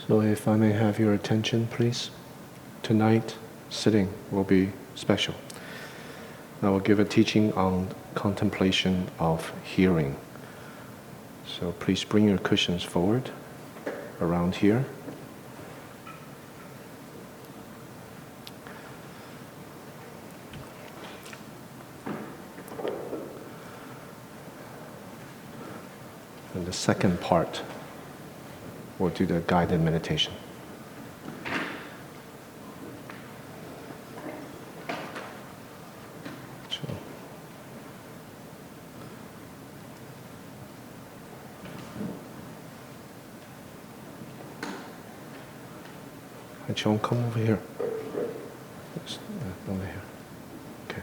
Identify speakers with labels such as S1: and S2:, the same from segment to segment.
S1: So if I may have your attention, please. Tonight, sitting will be special. I will give a teaching on contemplation of hearing. So please bring your cushions forward, around here. And the second part, we'll do the guided meditation. Chong, come over here. Over here. Okay.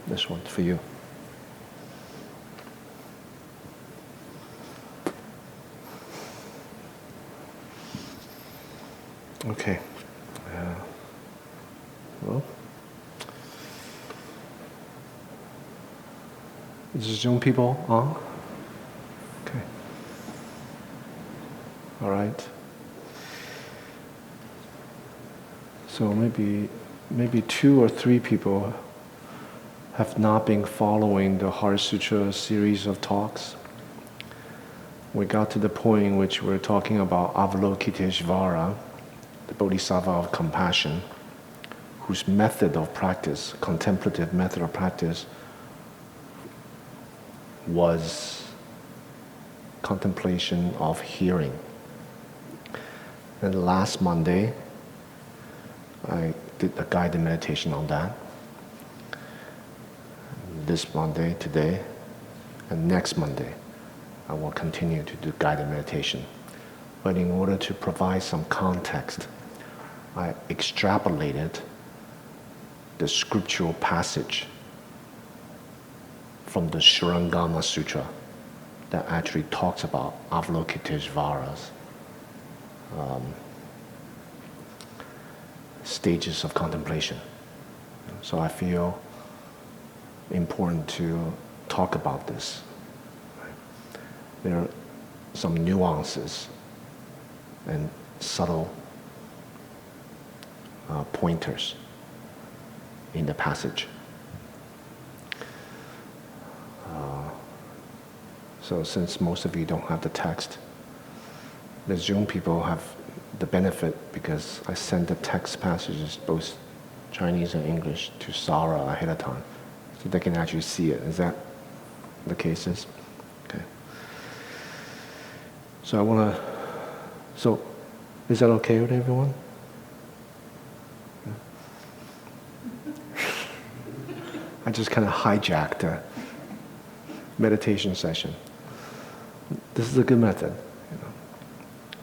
S1: This one's for you. Okay. Well, is the Zoom people on? Okay. All right. So maybe 2 or 3 people have not been following the Heart Sutra series of talks. We got to the point in which we're talking about Avalokiteshvara, the Bodhisattva of compassion, whose method of practice, contemplative method of practice, was contemplation of hearing. And last Monday, I did a guided meditation on that. This Monday, today, and next Monday, I will continue to do guided meditation. But in order to provide some context, I extrapolated the scriptural passage from the Shurangama Sutra that actually talks about Avalokiteshvara's stages of contemplation. So I feel important to talk about this. There are some nuances and subtle pointers in the passage. So since most of you don't have the text, the Zoom people have the benefit because I sent the text passages, both Chinese and English, to Sarah ahead of time, so they can actually see it. Is that the case? Okay. So is that okay with everyone? I just kind of hijacked a meditation session. This is a good method.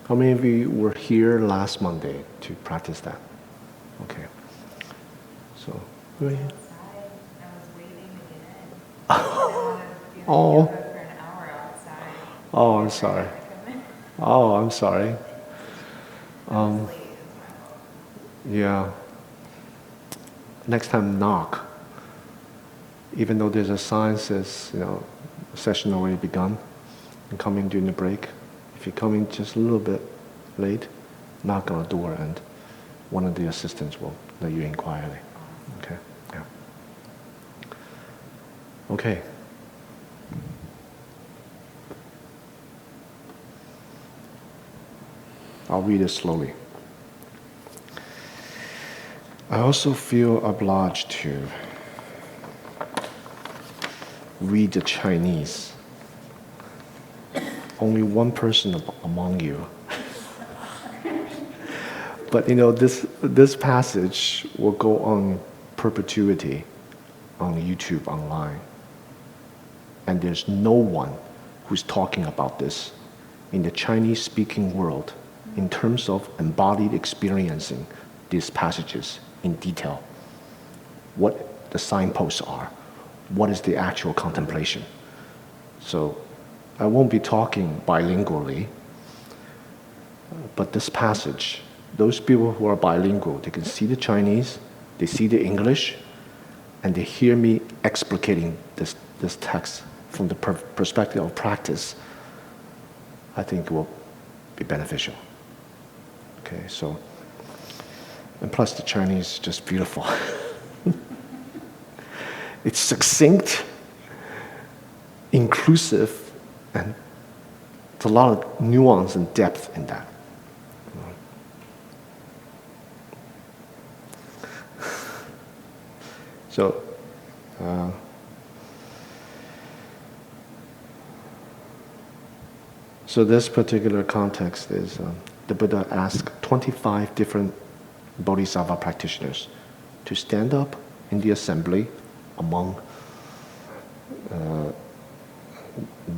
S1: How many of you were here last Monday to practice that? Okay. So, go ahead.
S2: I was waiting to get in.
S1: Oh.
S2: For an hour outside.
S1: Oh, I'm sorry. Oh, I'm sorry. Yeah. Next time, knock. Even though there's a sign says, session already begun, and come in during the break. If you're coming just a little bit late, knock on the door and one of the assistants will let you in quietly. Okay? Yeah. Okay. I'll read it slowly. I also feel obliged to read the Chinese. Only one person among you. But this passage will go on perpetuity on YouTube online. And there's no one who's talking about this in the Chinese-speaking world in terms of embodied experiencing these passages in detail. What the signposts are. What is the actual contemplation? So I won't be talking bilingually, but this passage, those people who are bilingual, they can see the Chinese, they see the English, and they hear me explicating this text from the perspective of practice, I think it will be beneficial. Okay, so, and plus the Chinese is just beautiful. It's succinct, inclusive, and there's a lot of nuance and depth in that. So, so this particular context is the Buddha asked 25 different Bodhisattva practitioners to stand up in the assembly among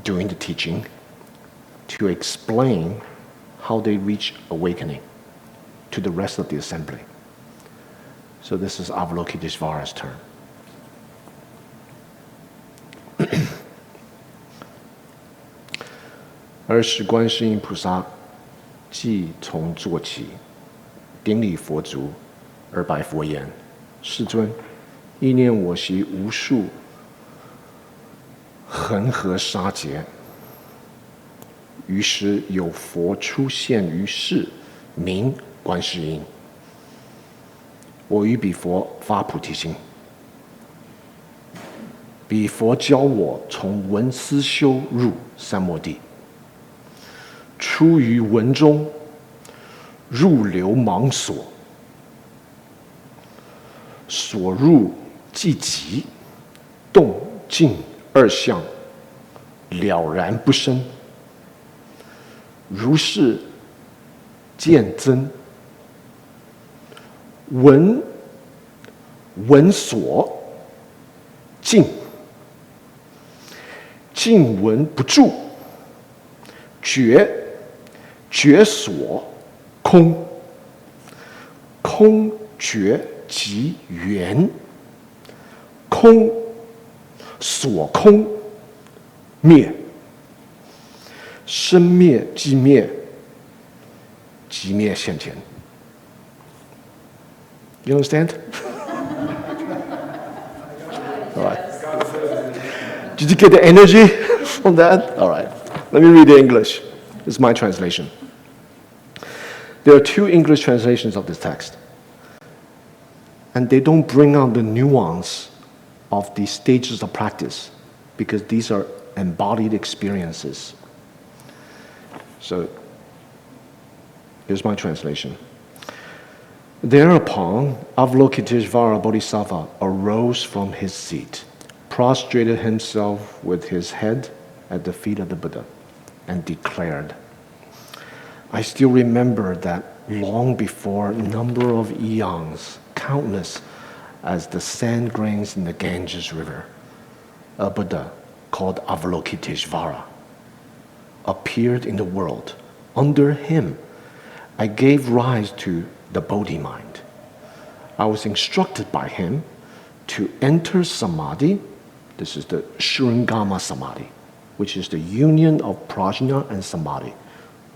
S1: during the teaching to explain how they reach awakening to the rest of the assembly. So this is Avalokiteshvara's turn. 而时观世音菩萨即从坐起，顶礼佛足，而白佛言：“世尊，意念我习无数恒河沙劫。”于是有佛出现于世，名观世音。我于彼佛发菩提心。彼佛教我从闻思修入三摩地，出于闻中，入流芒所，所入即极，动静二相，了然不生。如是见真，闻所静，静闻不住，觉所空，空觉即圆，空所空灭，生灭即灭，即灭现前。You understand? All right. Did you get the energy from that? All right. Let me read the English. This is my translation. There are two English translations of this text, and they don't bring out the nuance of the stages of practice because these are embodied experiences. So, here's my translation. Thereupon, Avalokiteshvara Bodhisattva arose from his seat, prostrated himself with his head at the feet of the Buddha, and declared, I still remember that long before a number of eons, countless as the sand grains in the Ganges River, a Buddha called Avalokiteshvara appeared in the world. Under him, I gave rise to the Bodhi mind. I was instructed by him to enter Samadhi. This is the Shurangama Samadhi, which is the union of prajna and Samadhi,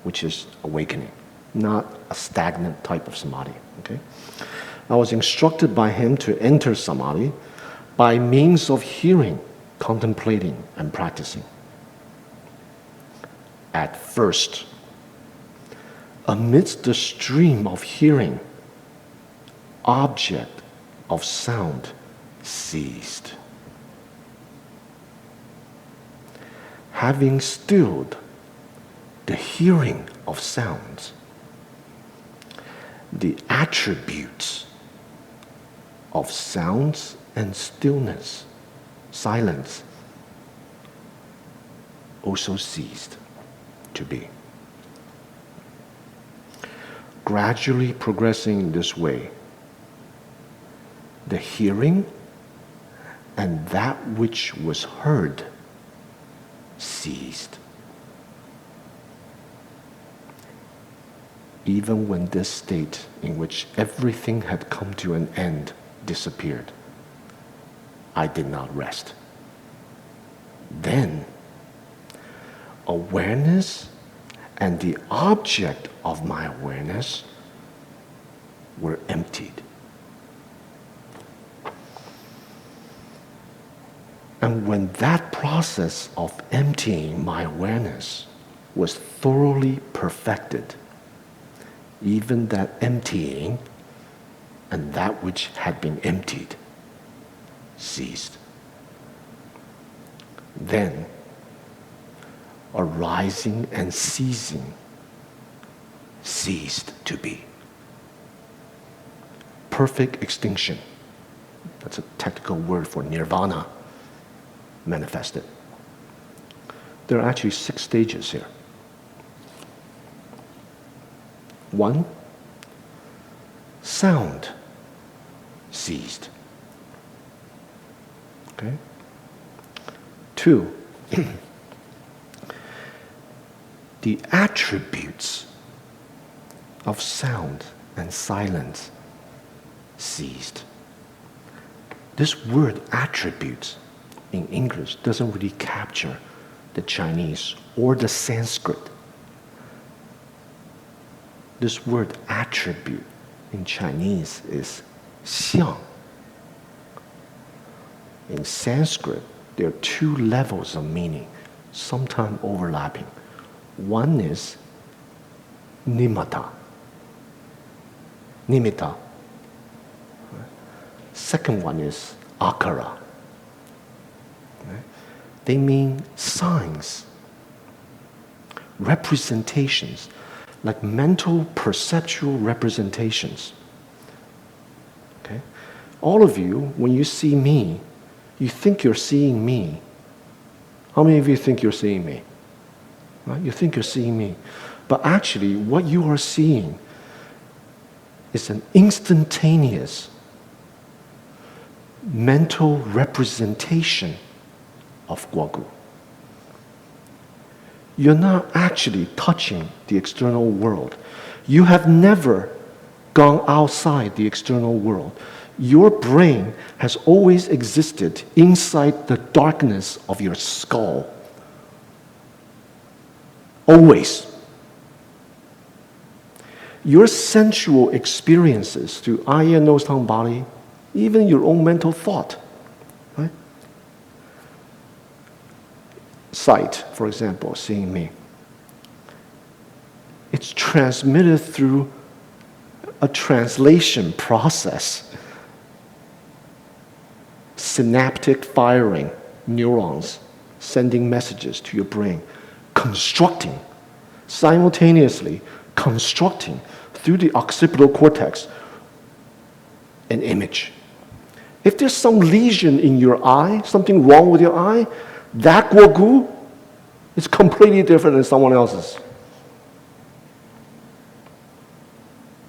S1: which is awakening, not a stagnant type of Samadhi. Okay? I was instructed by him to enter Samadhi by means of hearing, contemplating, and practicing. At first, amidst the stream of hearing, object of sound ceased. Having stilled the hearing of sounds, the attributes of sounds and stillness, silence, also ceased to be. Gradually progressing this way, the hearing and that which was heard ceased. Even when this state in which everything had come to an end disappeared, I did not rest. Then, awareness and the object of my awareness were emptied. And when that process of emptying my awareness was thoroughly perfected, even that emptying and that which had been emptied ceased. Then, arising and ceasing ceased to be. Perfect extinction. That's a technical word for nirvana manifested. There are actually 6 stages here. 1, sound ceased. Okay? 2, the attributes of sound and silence ceased. This word attributes in English doesn't really capture the Chinese or the Sanskrit. This word attribute in Chinese is 相. In Sanskrit, there are 2 levels of meaning, sometimes overlapping. One is nimitta. Nimitta. Second one is akara. They mean signs, representations, like mental perceptual representations. Okay? All of you, when you see me, you think you're seeing me. How many of you think you're seeing me? Right? You think you're seeing me. But actually, what you are seeing is an instantaneous mental representation of Guogu. You're not actually touching the external world. You have never gone outside the external world. Your brain has always existed inside the darkness of your skull. Always. Your sensual experiences through eye, ear, nose, tongue, body, even your own mental thought, right? Sight, for example, seeing me. It's transmitted through a translation process. Synaptic firing, neurons sending messages to your brain, constructing, simultaneously constructing through the occipital cortex an image. If there's some lesion in your eye, something wrong with your eye, that Guogu is completely different than someone else's.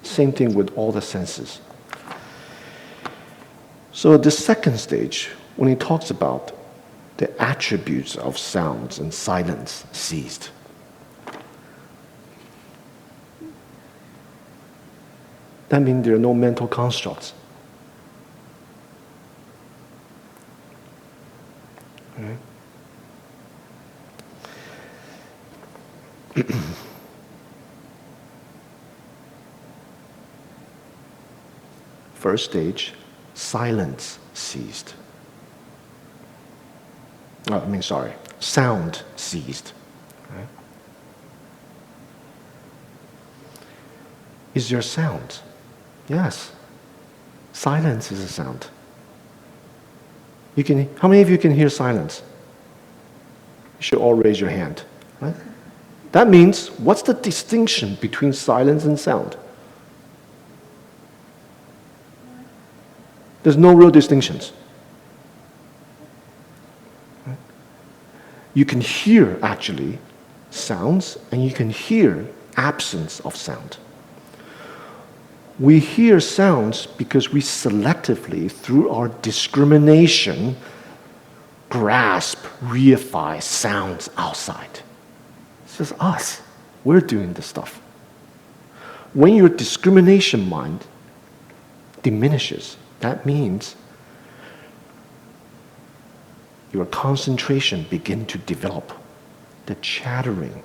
S1: Same thing with all the senses. So the second stage, when he talks about the attributes of sounds and silence ceased, that means there are no mental constructs. Right? First stage, silence ceased. Sound ceased. Right? Is there sound? Yes. Silence is a sound. How many of you can hear silence? You should all raise your hand. Right? That means, what's the distinction between silence and sound? There's no real distinctions. Right? You can hear, actually, sounds, and you can hear absence of sound. We hear sounds because we selectively, through our discrimination, grasp, reify sounds outside. It's just us. We're doing this stuff. When your discrimination mind diminishes, that means your concentration begins to develop. The chattering,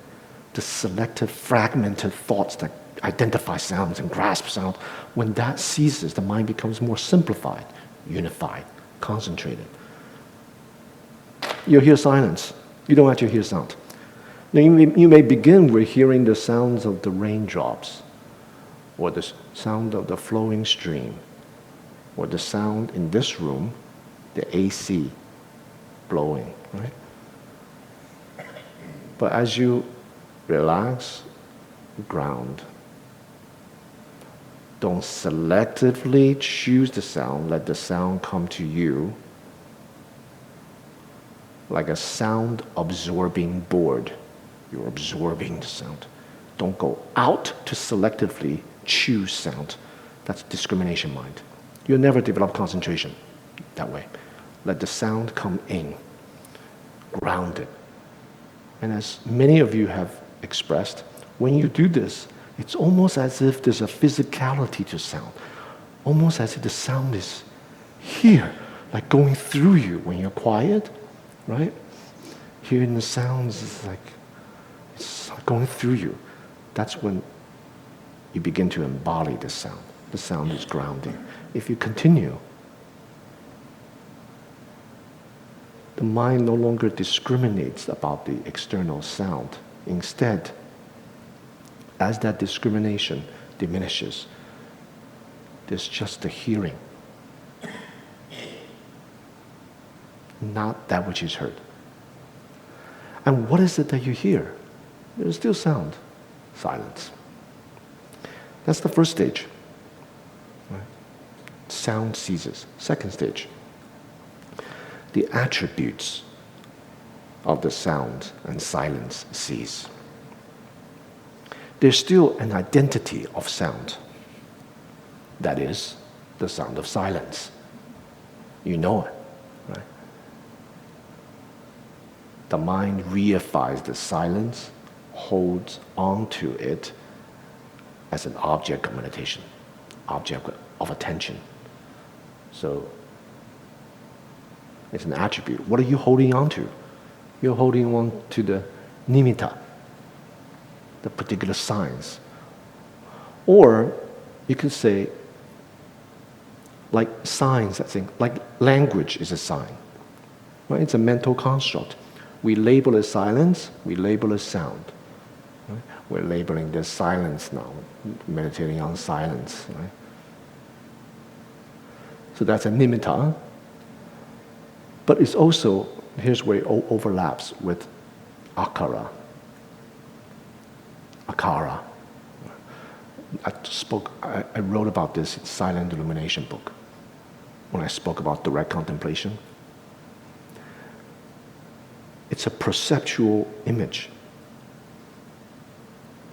S1: the selective, fragmented thoughts that identify sounds and grasp sound, when that ceases, the mind becomes more simplified, unified, concentrated. you'll hear silence. You don't actually hear sound. Now, you may begin with hearing the sounds of the raindrops, or the sound of the flowing stream, or the sound in this room, the AC blowing, right? But as you relax, ground, don't selectively choose the sound, let the sound come to you like a sound absorbing board. You're absorbing the sound. Don't go out to selectively choose sound. That's discrimination mind. You'll never develop concentration that way. Let the sound come in, grounded. And as many of you have expressed, when you do this, it's almost as if there's a physicality to sound. Almost as if the sound is here, like going through you when you're quiet, right? Hearing the sounds is like it's going through you. That's when you begin to embody the sound. The sound is grounding. If you continue, the mind no longer discriminates about the external sound. Instead, as that discrimination diminishes, there's just the hearing, not that which is heard. And what is it that you hear? There's still sound, silence. That's the first stage. Right? Sound ceases. Second stage, the attributes of the sound and silence cease. There's still an identity of sound. That is the sound of silence. You know it, right? The mind reifies the silence, holds onto it as an object of meditation, object of attention. So it's an attribute. What are you holding on to? You're holding on to the nimitta, the particular signs. Or you could say, like signs, I think, like language is a sign. Right? It's a mental construct. We label it silence, we label it sound. Right? We're labeling this silence now, meditating on silence. Right? So that's a nimitta. But it's also, here's where it overlaps with akara. Akara. I wrote about this in Silent Illumination book when I spoke about direct contemplation. It's a perceptual image.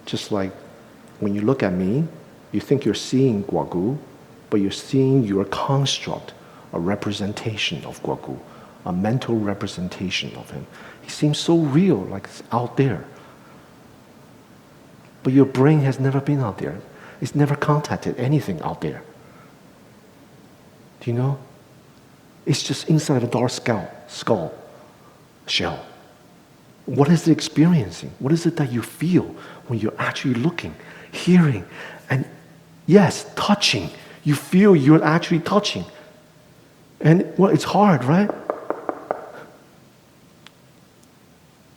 S1: Just like when you look at me, you think you're seeing Guogu, but you're seeing your construct, a representation of Guogu, a mental representation of him. He seems so real, like it's out there. But your brain has never been out there. It's never contacted anything out there. Do you know? It's just inside a dark skull, shell. What is it experiencing? What is it that you feel when you're actually looking, hearing, and yes, touching? You feel you're actually touching. And well, it's hard, right?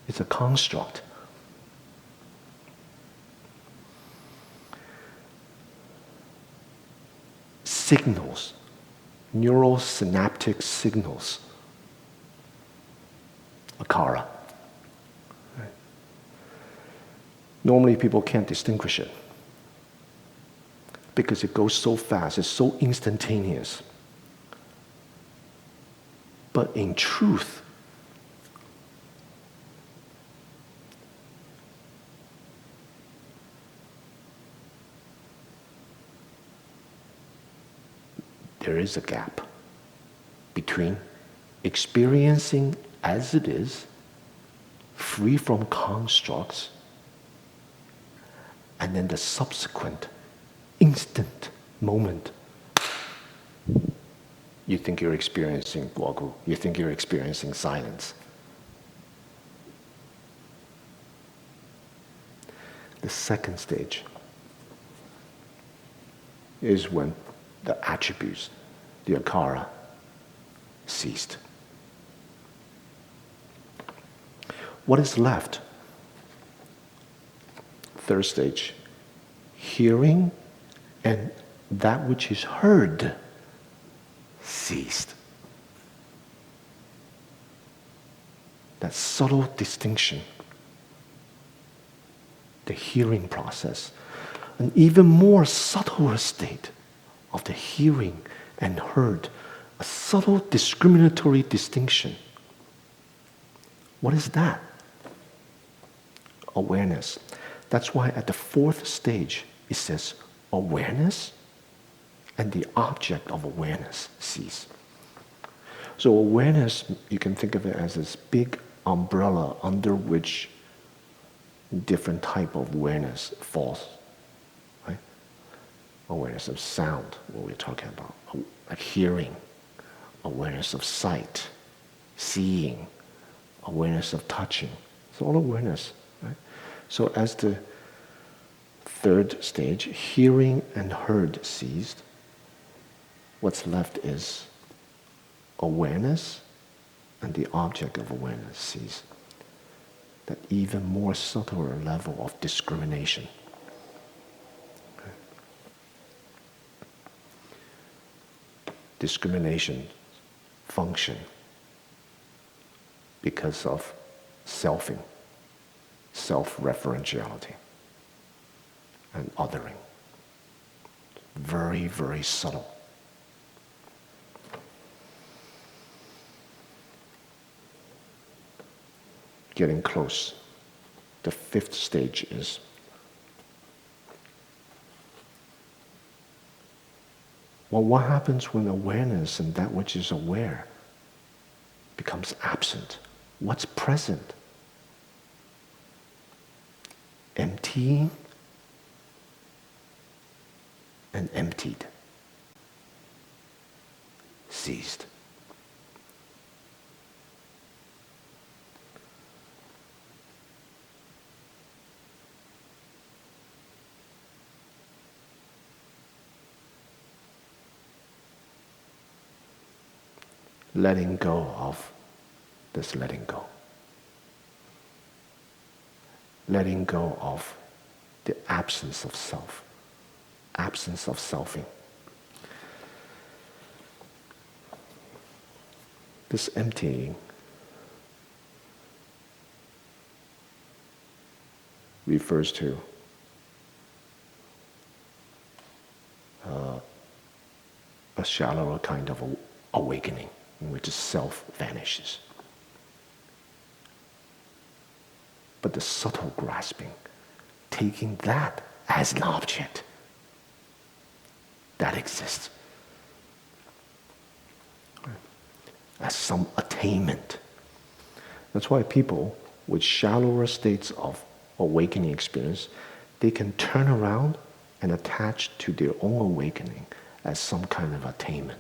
S1: It's a construct. Signals, neural synaptic signals, akara. Right? Normally people can't distinguish it because it goes so fast, it's so instantaneous. But in truth, there is a gap between experiencing as it is, free from constructs, and then the subsequent instant moment. You think you're experiencing Guogu, you think you're experiencing silence. The second stage is when the attributes, the akara, ceased. What is left? Third stage, hearing and that which is heard ceased. That subtle distinction, the hearing process, an even more subtler state of the hearing and heard, a subtle discriminatory distinction. What is that? Awareness. That's why at the fourth stage it says awareness and the object of awareness cease. So awareness, you can think of it as this big umbrella under which different type of awareness falls. Right? Awareness of sound, what we're talking about, like hearing, awareness of sight, seeing, awareness of touching. It's all awareness. Right? So as the third stage, hearing and heard ceased, what's left is awareness and the object of awareness cease. That even more subtler level of discrimination. Okay. Discrimination function because of selfing, self-referentiality, and othering. Very, very subtle. Getting close. The fifth stage is well, what happens when awareness and that which is aware becomes absent? What's present? Emptying and emptied. Ceased. Letting go of this letting go. Letting go of the absence of self, absence of selfing. This emptying refers to a shallower kind of awakening in which self vanishes. But the subtle grasping, taking that as an object, that exists. As some attainment. That's why people with shallower states of awakening experience, they can turn around and attach to their own awakening as some kind of attainment.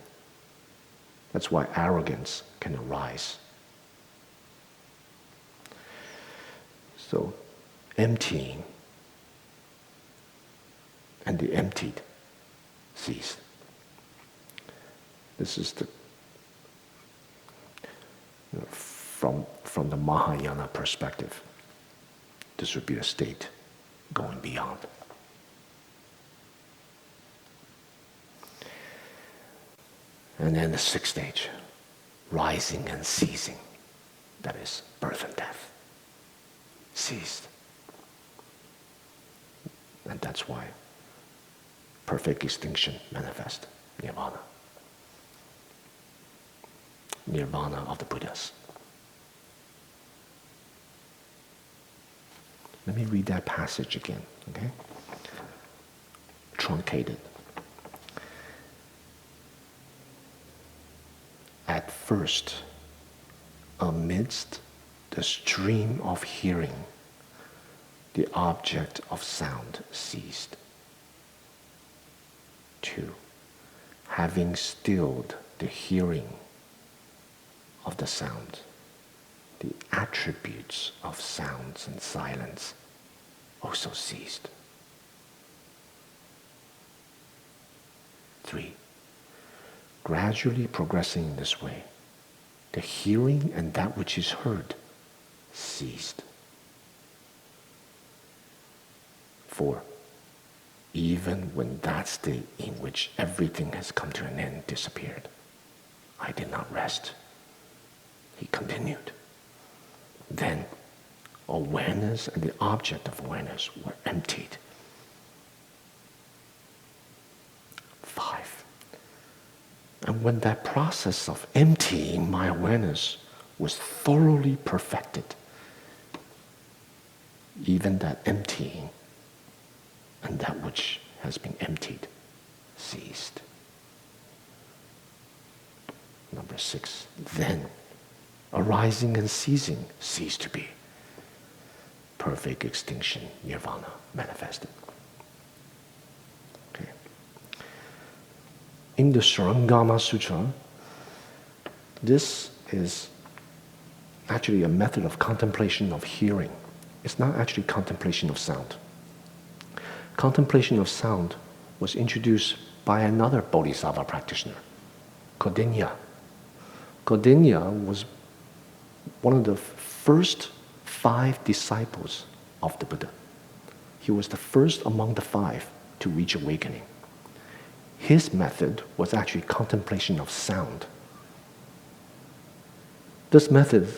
S1: That's why arrogance can arise. So, emptying and the emptied cease. This is the from the Mahayana perspective. This would be a state going beyond. And then the sixth stage, rising and ceasing. That is birth and death. Ceased. And that's why perfect extinction manifests, nirvana. Nirvana of the Buddhas. Let me read that passage again, okay? Truncated. At first, amidst the stream of hearing, the object of sound ceased. 2. Having stilled the hearing of the sound, the attributes of sounds and silence also ceased. 3. Gradually progressing in this way, the hearing and that which is heard ceased. 4. Even when that state in which everything has come to an end disappeared, I did not rest. He continued. Then awareness and the object of awareness were emptied. 5. And when that process of emptying my awareness was thoroughly perfected, even that emptying and that which has been emptied ceased. 6. Then arising and ceasing ceased to be. Perfect extinction, nirvana, manifested. Okay. In the Shurangama Sutra, this is actually a method of contemplation of hearing. It's not actually contemplation of sound. Contemplation of sound was introduced by another Bodhisattva practitioner, Kaudinya. Kaudinya was one of the first 5 disciples of the Buddha. He was the first among the 5 to reach awakening. His method was actually contemplation of sound. This method,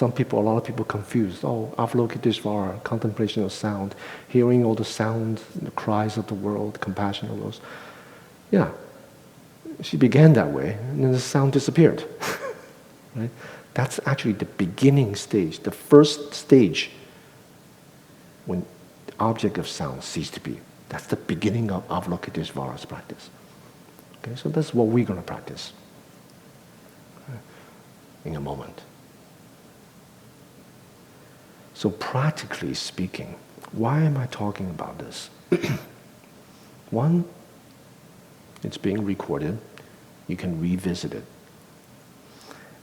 S1: a lot of people confuse. Oh, Avalokiteshvara, contemplation of sound, hearing all the sounds, the cries of the world, compassion of those. Yeah, she began that way, and then the sound disappeared. Right? That's actually the beginning stage, the first stage when the object of sound ceased to be. That's the beginning of Avalokiteshvara's practice. Okay, so that's what we're going to practice in a moment. So practically speaking, why am I talking about this? One, it's being recorded. You can revisit it.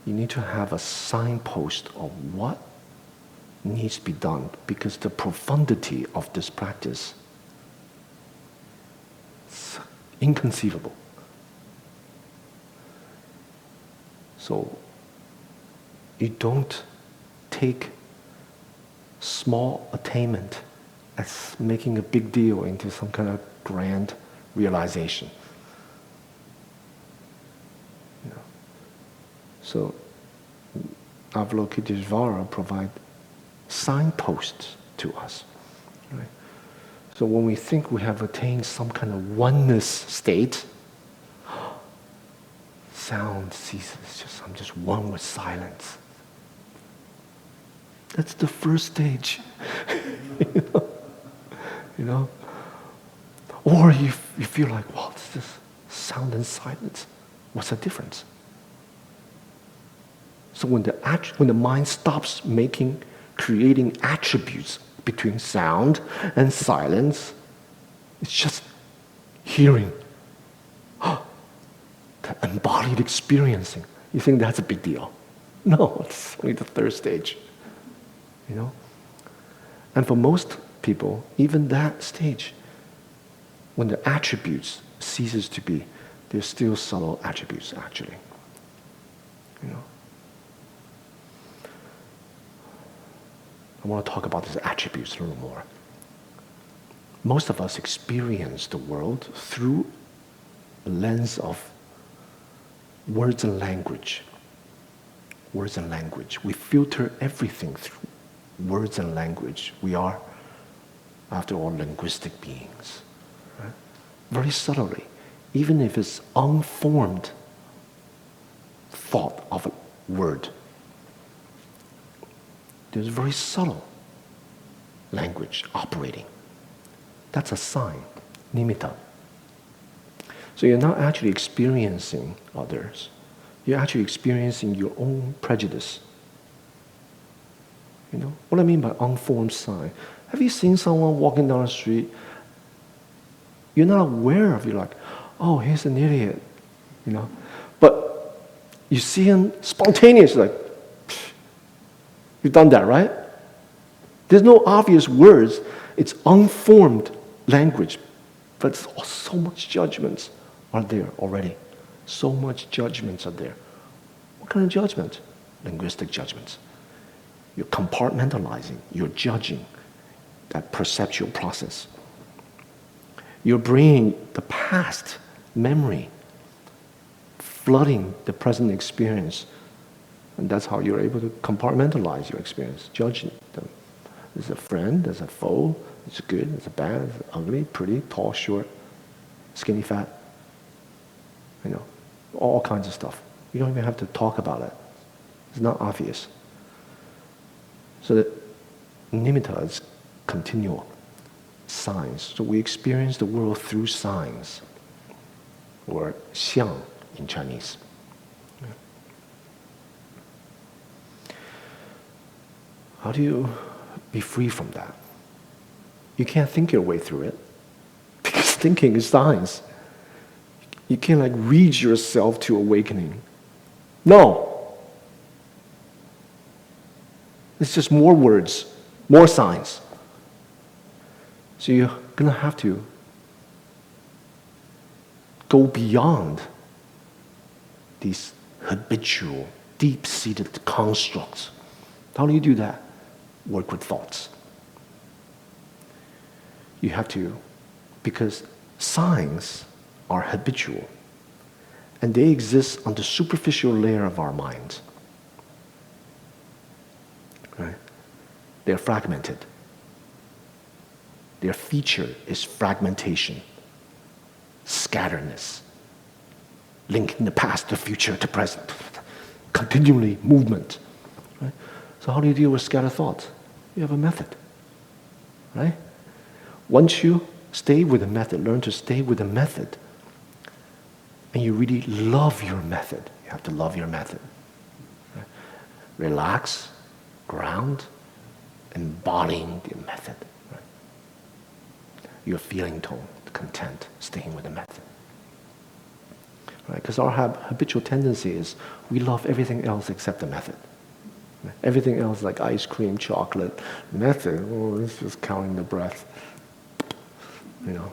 S1: You need to have a signpost of what needs to be done, because the profundity of this practice is inconceivable. So you don't take small attainment as making a big deal into some kind of grand realization. So Avalokiteshvara provide signposts to us. Right? So when we think we have attained some kind of oneness state, sound ceases. I'm just one with silence. That's the first stage. you know? Or you feel like, well, it's just sound and silence. What's the difference? So when the mind stops creating attributes between sound and silence, it's just hearing. That embodied experiencing. You think that's a big deal? No, it's only the third stage. You know? And for most people, even that stage, when the attributes ceases to be, there's still subtle attributes actually. You know? I want to talk about these attributes a little more. Most of us experience the world through a lens of words and language. Words and language. We filter everything through words and language. We are, after all, linguistic beings. Right? Very subtly, even if it's unformed thought of a word, there's very subtle language operating. That's a sign, nimitta. So you're not actually experiencing others. You're actually experiencing your own prejudice. You know what I mean by unformed sign? Have you seen someone walking down the street? You're not aware of. You're like, oh, here's an idiot. You know, but you see him spontaneously, like, you've done that, right? There's no obvious words. It's unformed language. But so much judgments are there already. So much judgments are there. What kind of judgment? Linguistic judgments. You're compartmentalizing, you're judging that perceptual process. You're bringing the past memory, flooding the present experience. And that's how you're able to compartmentalize your experience, judge them. There's a friend, there's a foe, it's good, it's bad, it's ugly, pretty, tall, short, skinny, fat. You know, all kinds of stuff. You don't even have to talk about it. It's not obvious. So that nimitta is continual signs. So we experience the world through signs, or xiang in Chinese. How do you be free from that? You can't think your way through it, because thinking is science. You can't like read yourself to awakening. No. It's just more words, more signs. So you're going to have to go beyond these habitual, deep-seated constructs. How do you do that? Work with thoughts. You have to, because signs are habitual, and they exist on the superficial layer of our minds. Right? They're fragmented. Their feature is fragmentation, scatteredness, linking the past to future to present, continually movement. Right? So how do you deal with scattered thoughts? You have a method, right? Once you stay with a method, learn to stay with a method, and you really love your method, you have to love your method. Right? Relax, ground, embodying the method. Right? Your feeling tone, content, staying with the method. Right? Because our habitual tendency is we love everything else except the method. Right? Everything else like ice cream, chocolate, method, oh, it's just counting the breath. You know,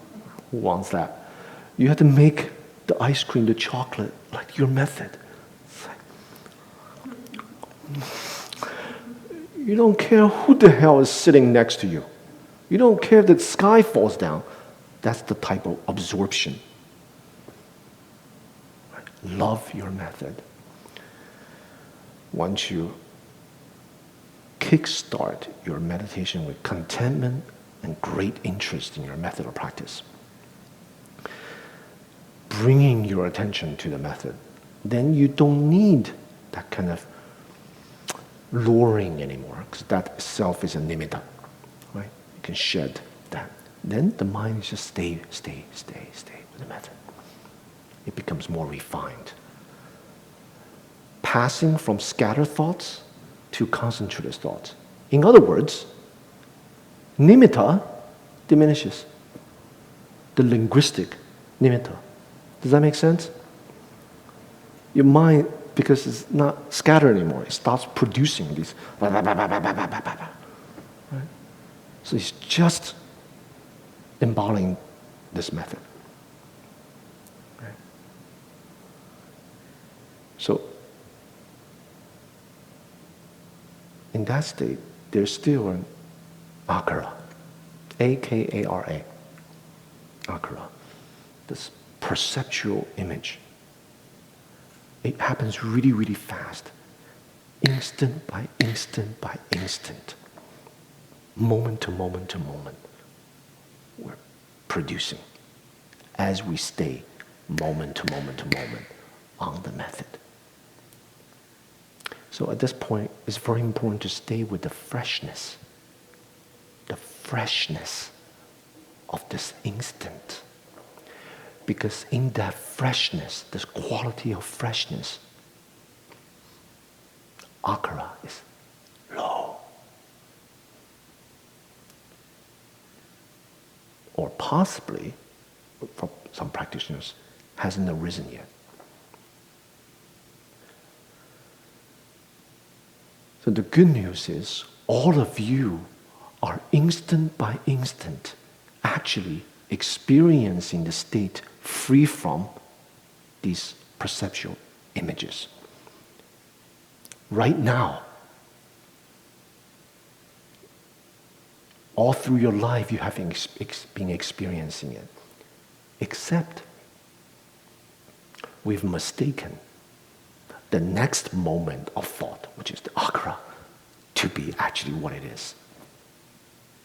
S1: who wants that? You have to make the ice cream, the chocolate, like your method. You don't care who the hell is sitting next to you. You don't care if the sky falls down. That's the type of absorption. Love your method. Once you kickstart your meditation with contentment and great interest in your method of practice, bringing your attention to the method, then you don't need that kind of luring anymore, because that itself is a nimitta, right? You can shed that. Then the mind is just stay with the method. It becomes more refined. Passing from scattered thoughts to concentrated thoughts. In other words, nimitta diminishes. The linguistic nimitta. Does that make sense? Your mind, because it's not scattered anymore, it starts producing these. Right? So it's just embodying this method. Right? So, in that state, there's still an akara, A-K-A-R-A, akara, this perceptual image. It happens really, really fast, instant by instant by instant, moment to moment to moment. We're producing as we stay moment to moment to moment on the method. So at this point, it's very important to stay with the freshness of this instant. Because in that freshness, this quality of freshness, akara is low. Or possibly, for some practitioners, hasn't arisen yet. So the good news is, all of you are instant by instant actually experiencing the state free from these perceptual images. Right now, all through your life you have been experiencing it. Except we've mistaken the next moment of thought, which is the aghra, to be actually what it is.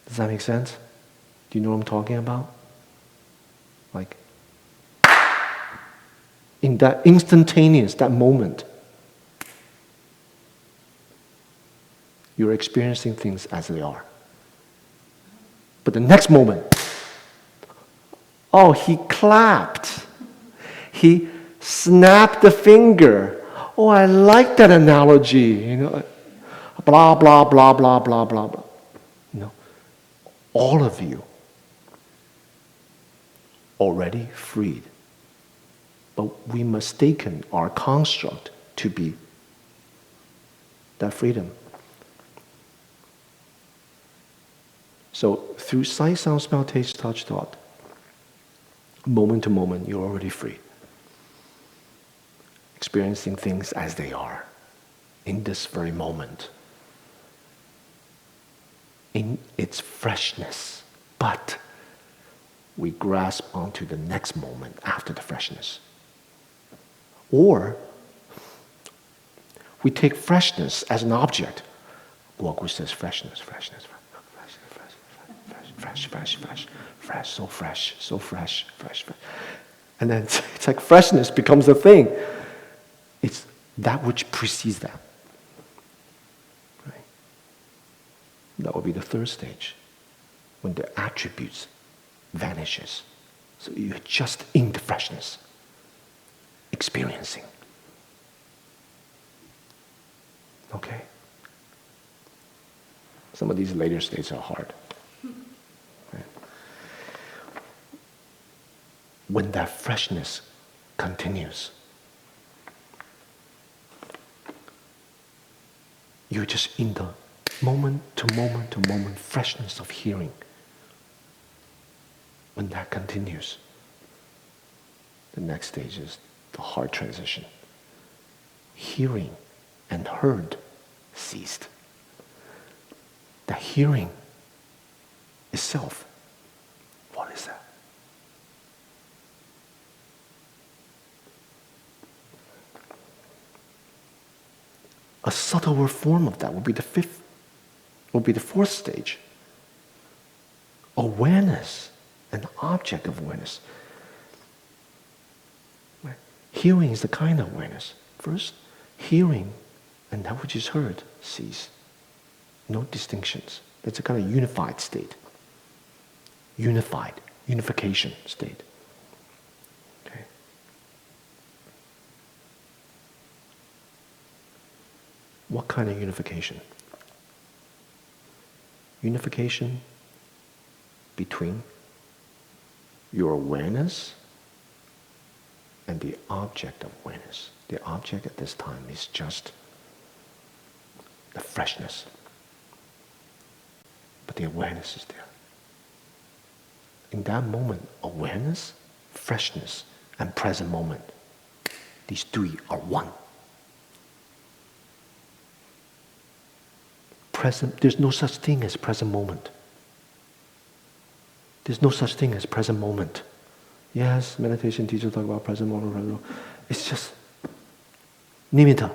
S1: Does that make sense? Do you know what I'm talking about? Like, in that instantaneous, that moment, you're experiencing things as they are. But the next moment, oh, he clapped. He snapped the finger. Oh, I like that analogy. Blah, blah, blah, blah, blah, blah, blah. All of you already freed. But we mistaken our construct to be that freedom. So through sight, sound, smell, taste, touch, thought, moment to moment, you're already free. Experiencing things as they are, in this very moment, in its freshness. But we grasp onto the next moment after the freshness. Or we take freshness as an object. Guogu says freshness, freshness, fresh, so fresh, so fresh, fresh. And then it's like freshness becomes a thing. It's that which precedes that. Right? That will be the third stage, when the attributes vanishes. So you're just in the freshness, experiencing. Okay? Some of these later states are hard. Right? When that freshness continues, you're just in the moment to moment to moment freshness of hearing. When that continues, the next stage is the hard transition. Hearing and heard ceased. The hearing is self. What is that? A subtler form of that will be the fourth stage. Awareness, an object of awareness. Right? Hearing is the kind of awareness. First, hearing and that which is heard cease. No distinctions. That's a kind of unified state. Unification state. Okay. What kind of unification? Unification between your awareness and the object of awareness. The object at this time is just the freshness. But the awareness is there. In that moment, awareness, freshness, and present moment, these three are one. There's no such thing as present moment. There's no such thing as present moment. Yes, meditation teachers talk about present moment. It's just nimitta.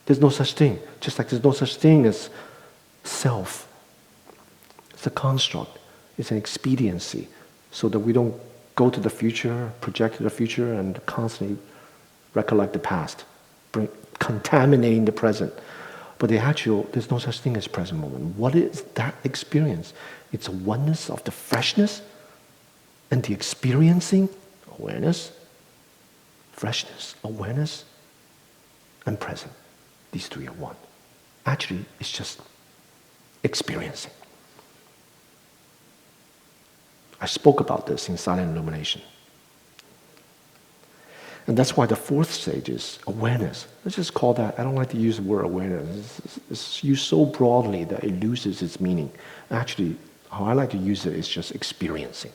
S1: There's no such thing. Just like there's no such thing as self. It's a construct. It's an expediency so that we don't go to the future, project to the future, and constantly recollect the past, contaminating the present. But there's no such thing as present moment. What is that experience? It's a oneness of the freshness and the experiencing, awareness, freshness, awareness, and present. These three are one. Actually, it's just experiencing. I spoke about this in Silent Illumination. And that's why the fourth stage is awareness. Let's just call that, I don't like to use the word awareness. It's used so broadly that it loses its meaning. Actually, how I like to use it is just experiencing.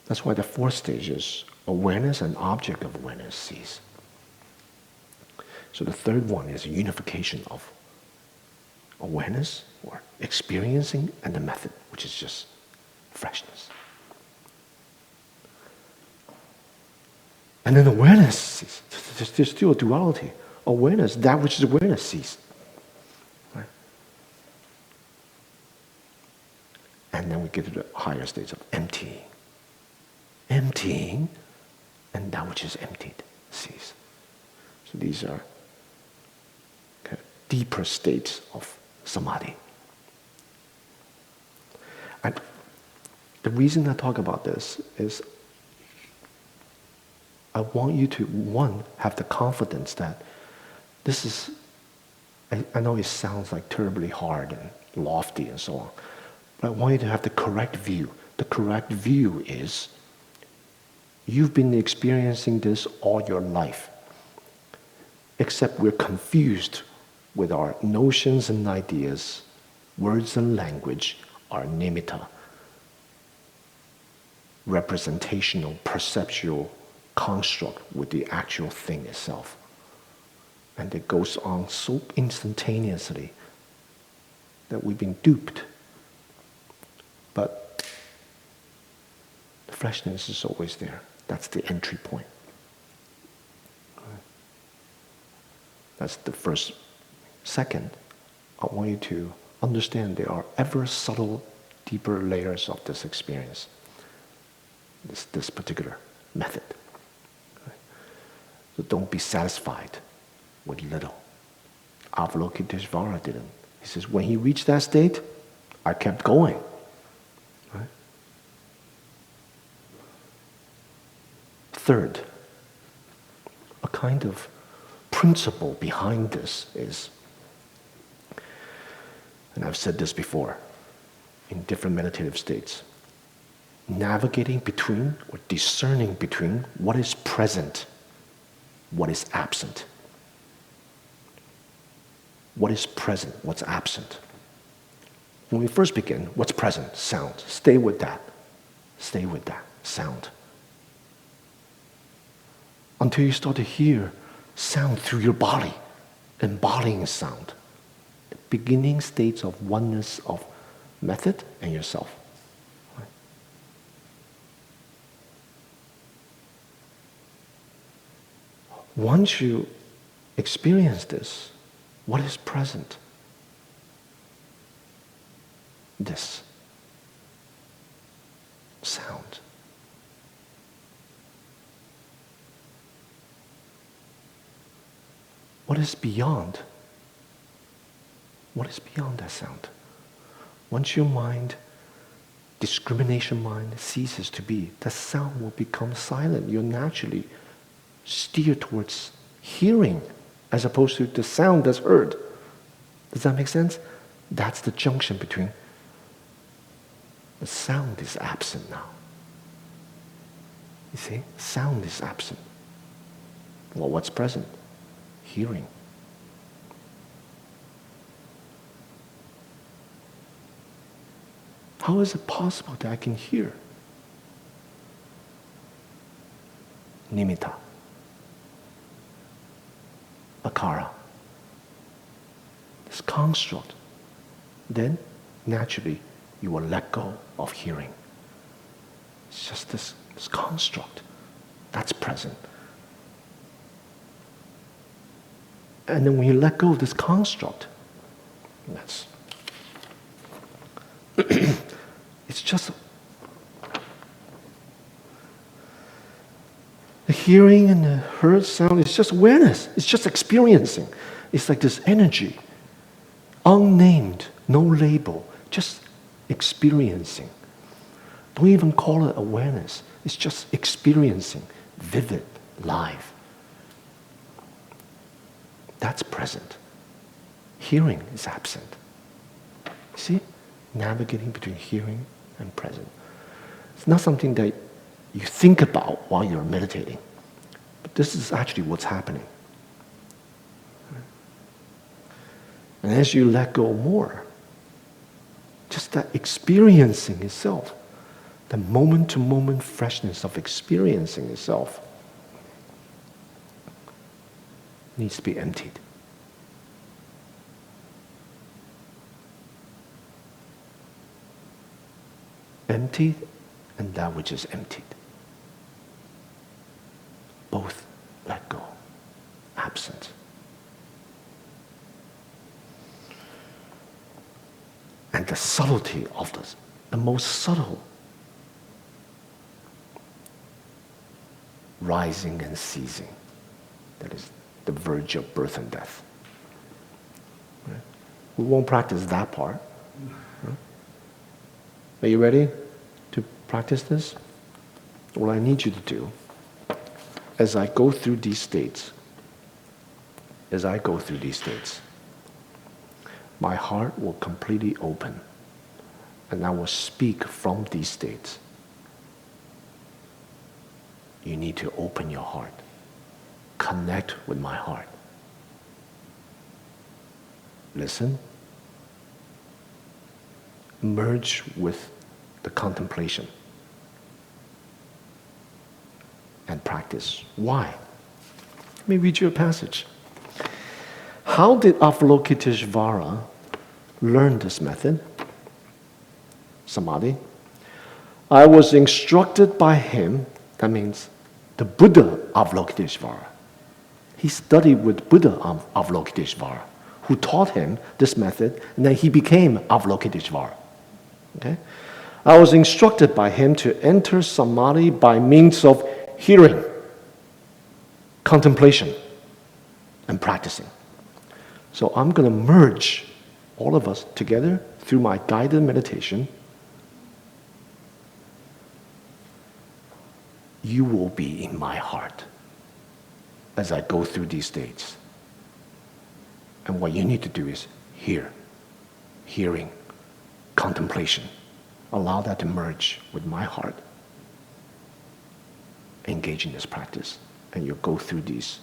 S1: That's why the fourth stage is awareness and object of awareness cease. So the third one is unification of awareness or experiencing, and the method, which is just freshness. And then awareness, there's still a duality. Awareness, that which is awareness, sees. Right? And then we get to the higher states of emptying. Emptying, and that which is emptied cease. So these are kind of deeper states of samadhi. And the reason I talk about this is I want you to, one, have the confidence that this is, I know it sounds like terribly hard and lofty and so on, but I want you to have the correct view. The correct view is you've been experiencing this all your life, except we're confused with our notions and ideas, words and language, our nimitta, representational, perceptual construct with the actual thing itself. And it goes on so instantaneously that we've been duped. But the freshness is always there. That's the entry point. That's the first. Second, I want you to understand there are ever subtle, deeper layers of this experience, this particular method. So don't be satisfied with little. Avalokiteshvara didn't. He says, when he reached that state, I kept going. Right? Third, a kind of principle behind this is, and I've said this before, in different meditative states, navigating between or discerning between what is present, what is absent. What is present, what's absent. When we first begin, what's present? Sound. Stay with that. Stay with that. Sound. Until you start to hear sound through your body, embodying sound. The beginning states of oneness of method and yourself. Right? Once you experience this, what is present? This sound. What is beyond? What is beyond that sound? Once your mind, discrimination mind, ceases to be, the sound will become silent. You'll naturally steer towards hearing as opposed to the sound that's heard. Does that make sense? That's the junction between the sound is absent now. You see? Sound is absent. Well, what's present? Hearing. How is it possible that I can hear? Nimitta. Akara. This construct. Then, naturally, you will let go of hearing. It's just this construct that's present. And then when you let go of this construct, that's it's just the hearing and the heard sound. It's just awareness. It's just experiencing. It's like this energy, unnamed, no label, just experiencing. Don't even call it awareness. It's just experiencing, vivid, live. That's present. Hearing is absent. See? Navigating between hearing and present. It's not something that you think about while you're meditating, but this is actually what's happening. And as you let go more, just that experiencing itself, the moment-to-moment freshness of experiencing itself needs to be emptied. emptied and that which is emptied. Both let go, absent. And the subtlety of this, the most subtle, rising and ceasing, that is the verge of birth and death. Right? We won't practice that part. Right? Are you ready to practice this? What I need you to do, as I go through these states, my heart will completely open, and I will speak from these states. You need to open your heart. Connect with my heart. Listen. Merge with the contemplation. And practice. Why? Let me read you a passage. How did Avalokiteshvara learn this method? Samadhi. I was instructed by him, that means the Buddha Avalokiteshvara. He studied with Buddha Avalokiteshvara, who taught him this method, and then he became Avalokiteshvara. Okay? I was instructed by him to enter Samadhi by means of hearing, contemplation, and practicing. So I'm going to merge all of us together through my guided meditation. You will be in my heart as I go through these states. And what you need to do is hear, hearing, contemplation. Allow that to merge with my heart. Engage in this practice, and you'll go through these.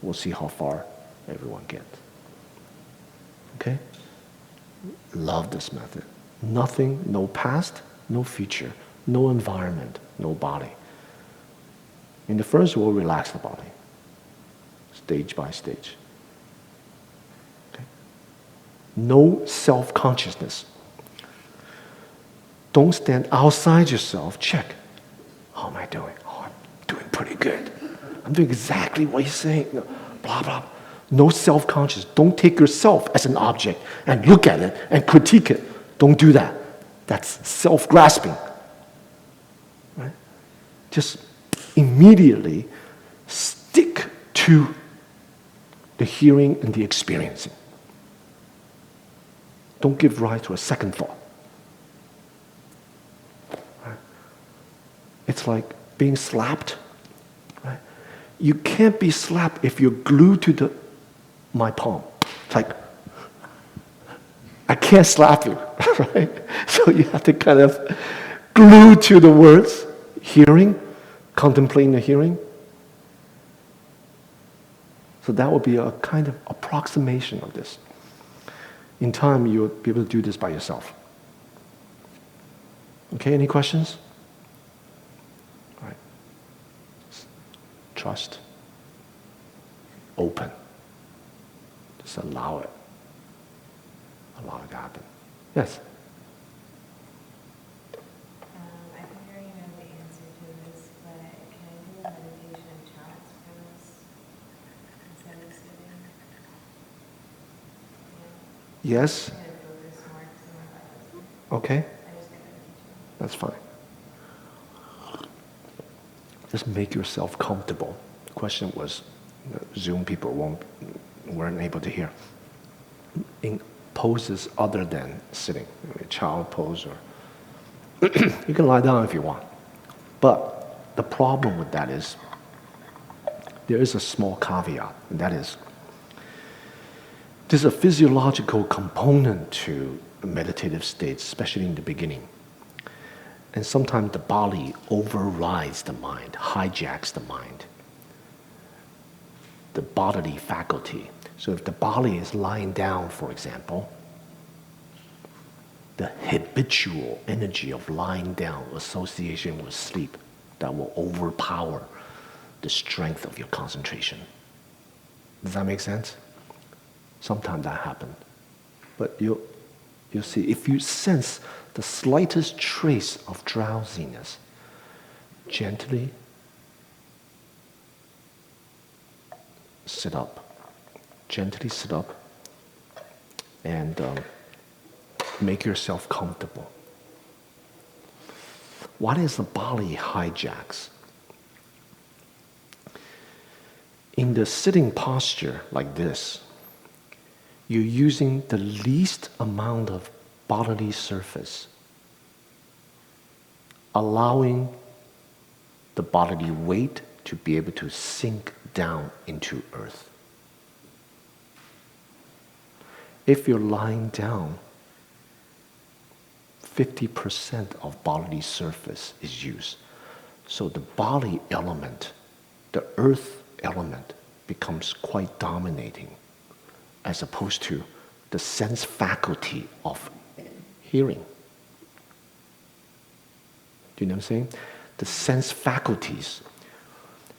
S1: We'll see how far everyone gets. Okay? Love this method. Nothing, no past, no future, no environment, no body. In the first, we'll relax the body, stage by stage. Okay? No self-consciousness. Don't stand outside yourself. Check. How am I doing? Oh, I'm doing pretty good. I'm doing exactly what you're saying. Blah, blah. No self-conscious. Don't take yourself as an object and look at it and critique it. Don't do that. That's self-grasping. Right? Just immediately stick to the hearing and the experiencing. Don't give rise to a second thought. Right? It's like being slapped. Right? You can't be slapped if you're glued to my palm. It's like, I can't slap you, right? So you have to kind of glue to the words, hearing, contemplating the hearing. So that would be a kind of approximation of this. In time, you'll be able to do this by yourself. Okay, any questions? All right. Trust. Open. Just allow it. Allow it to happen. Yes?
S2: I think I already know the answer to this, but can I do a meditation chant for this instead of sitting?
S1: Yes?
S2: I'm going to focus more because I'm not that listening.
S1: Okay,
S2: I just got meditation.
S1: that's fine. Just make yourself comfortable. The question was, Zoom people weren't able to hear. In poses other than sitting, a child pose, or you can lie down if you want. But the problem with that is, there is a small caveat, and that is, there's a physiological component to meditative states, especially in the beginning. And sometimes the body overrides the mind, hijacks the mind, the bodily faculty. So if the body is lying down, for example, the habitual energy of lying down, association with sleep, that will overpower the strength of your concentration. Does that make sense? Sometimes that happens. But you'll see, if you sense the slightest trace of drowsiness, gently sit up. Gently sit up and make yourself comfortable. What is the body hijacks? In the sitting posture like this, you're using the least amount of bodily surface, allowing the bodily weight to be able to sink down into earth. If you're lying down, 50% of bodily surface is used. So the body element, the earth element, becomes quite dominating, as opposed to the sense faculty of hearing. Do you know what I'm saying? The sense faculties.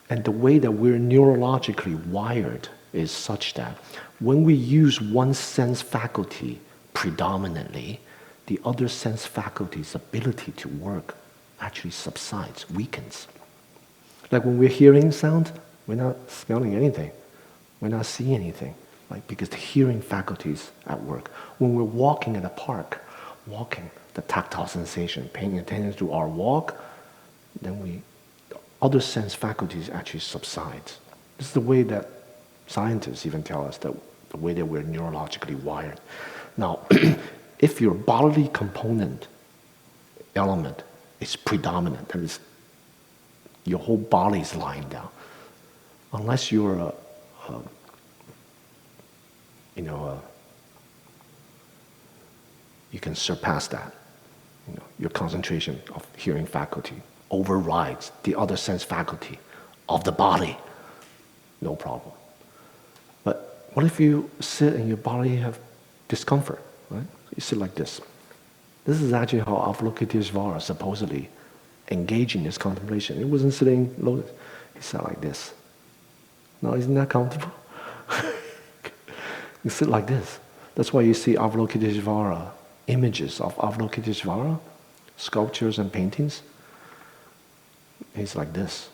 S1: And the way that we're neurologically wired is such that when we use one sense faculty predominantly, the other sense faculty's ability to work actually subsides, weakens. Like when we're hearing sound, we're not smelling anything. We're not seeing anything, right? Because the hearing faculty is at work. When we're walking in a park, walking, the tactile sensation, paying attention to our walk, then other sense faculties actually subside. This is the way that scientists even tell us that the way that we're neurologically wired. Now, if your bodily component element is predominant, that is, your whole body is lying down, unless you're you can surpass that. Your concentration of hearing faculty overrides the other sense faculty of the body. No problem. But what if you sit and your body have discomfort, right? You sit like this. This is actually how Avalokiteshvara supposedly engaged in this contemplation. He wasn't sitting lotus. He sat like this. Now, isn't that comfortable? You sit like this. That's why you see Avalokiteshvara, images of Avalokiteshvara, sculptures and paintings. He's like this.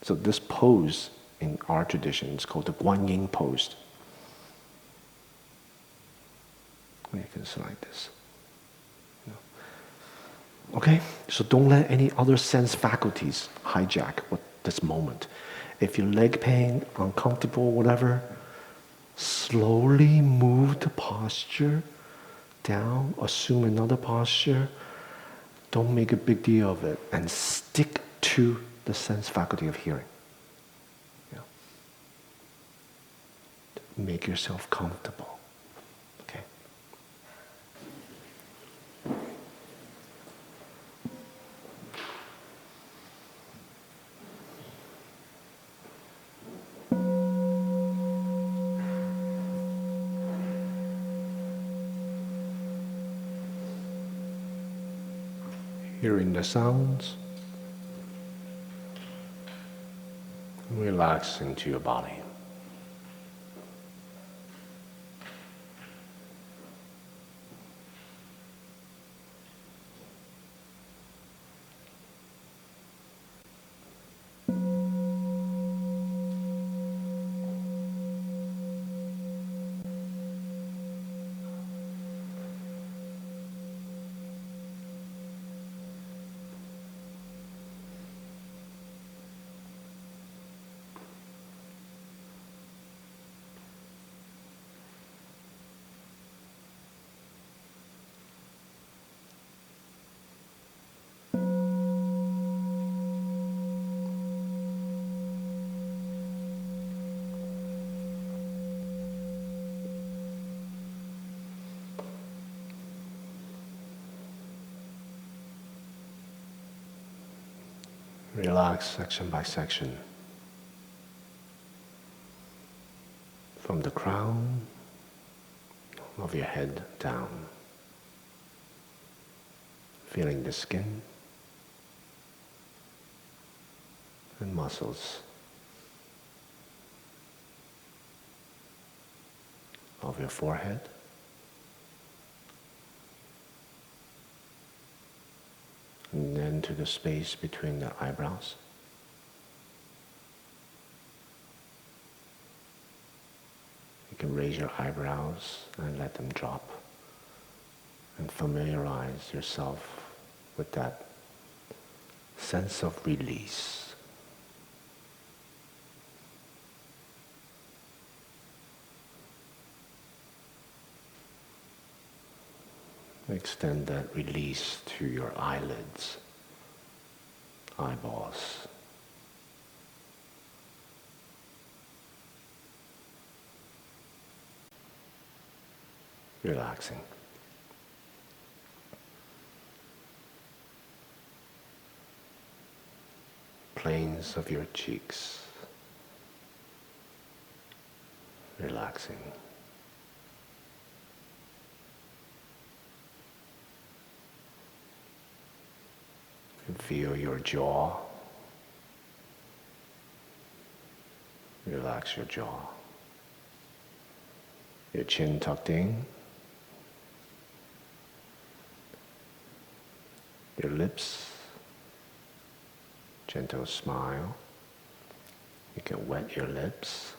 S1: So this pose in our tradition is called the Guanyin pose. You can sit like this. Okay? So don't let any other sense faculties hijack this moment. If your leg pain, uncomfortable, whatever, slowly move the posture down, assume another posture. Don't make a big deal of it, and stick to the sense faculty of hearing. Make yourself comfortable. Okay? Hearing the sounds, relax into your body. Relax section by section. From the crown of your head down. Feeling the skin and muscles. of your forehead. And then to the space between the eyebrows. You can raise your eyebrows and let them drop. And familiarize yourself with that sense of release. Extend that release to your eyelids, eyeballs. Relaxing. Planes of your cheeks. Relaxing. And feel your jaw. Relax your jaw. Your chin tucked in. Your lips. Gentle smile. You can wet your lips.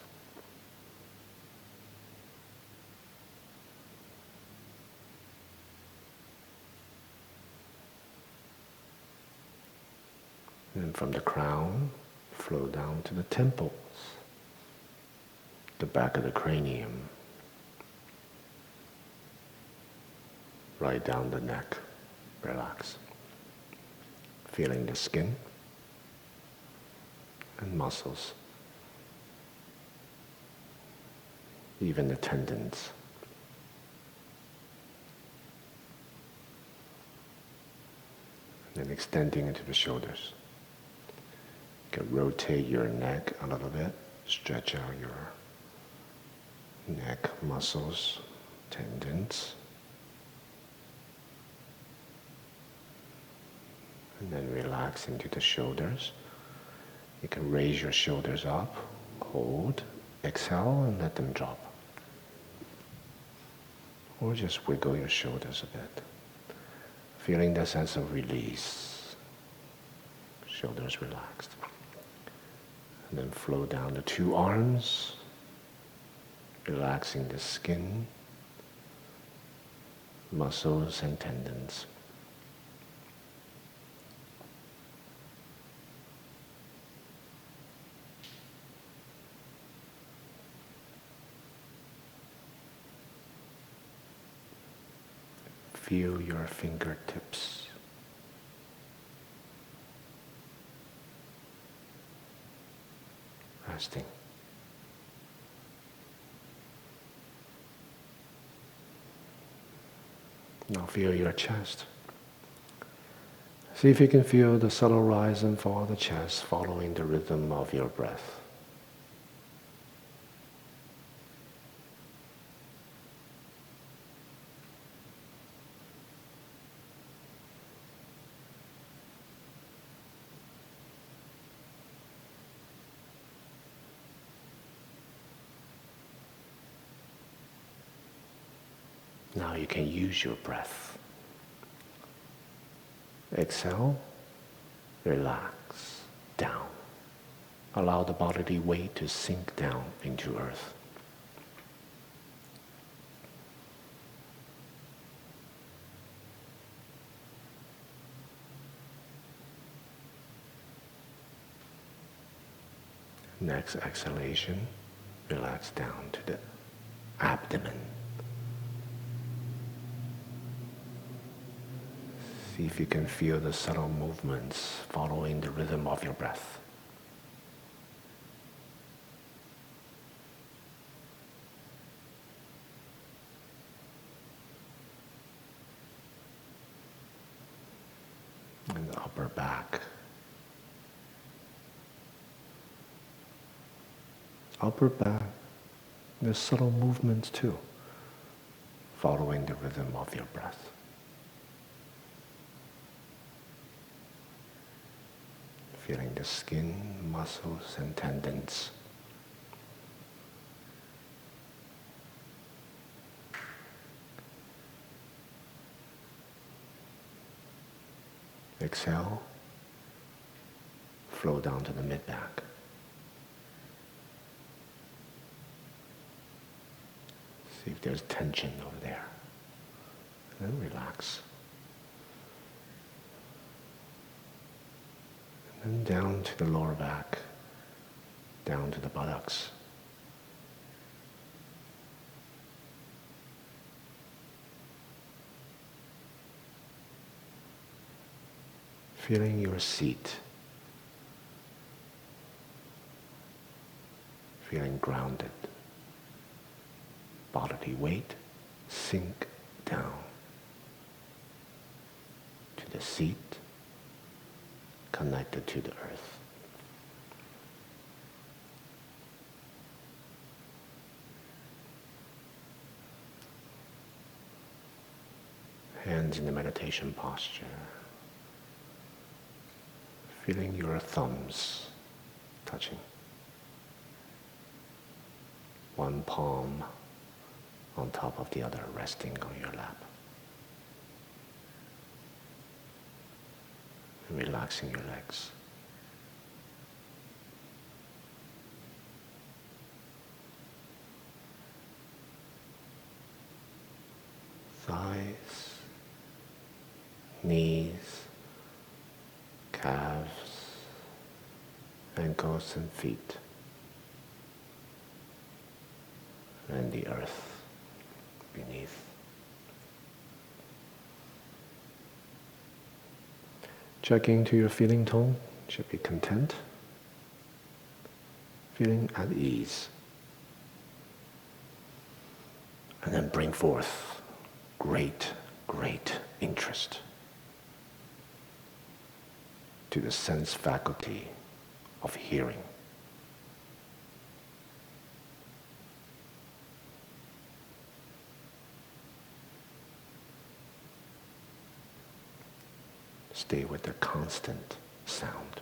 S1: And from the crown, flow down to the temples, the back of the cranium, right down the neck. Relax. Feeling the skin and muscles, even the tendons. And then extending into the shoulders. You can rotate your neck a little bit, stretch out your neck muscles, tendons. And then relax into the shoulders. You can raise your shoulders up, hold, exhale, and let them drop. Or just wiggle your shoulders a bit. Feeling the sense of release. Shoulders relaxed. And then flow down the two arms, relaxing the skin, muscles, and tendons. Feel your fingertips. Resting. Now feel your chest. See if you can feel the subtle rise and fall of the chest following the rhythm of your breath. Now you can use your breath. Exhale, relax, down. Allow the bodily weight to sink down into earth. Next exhalation, relax down to the abdomen. See if you can feel the subtle movements following the rhythm of your breath. And the upper back. Upper back, there's subtle movements too, following the rhythm of your breath. Feeling the skin, muscles, and tendons. Exhale, flow down to the mid-back. See if there's tension over there. And then relax. And then down to the lower back, down to the buttocks. Feeling your seat. Feeling grounded. Bodily weight sink down to the seat, connected to the earth. Hands in the meditation posture. Feeling your thumbs touching. One palm on top of the other, resting on your lap. And relaxing your legs. Thighs, knees, calves, ankles and feet, and the earth beneath. Checking to your feeling tone, should be content, feeling at ease. And then bring forth great, great interest to the sense faculty of hearing. Stay with the constant sound.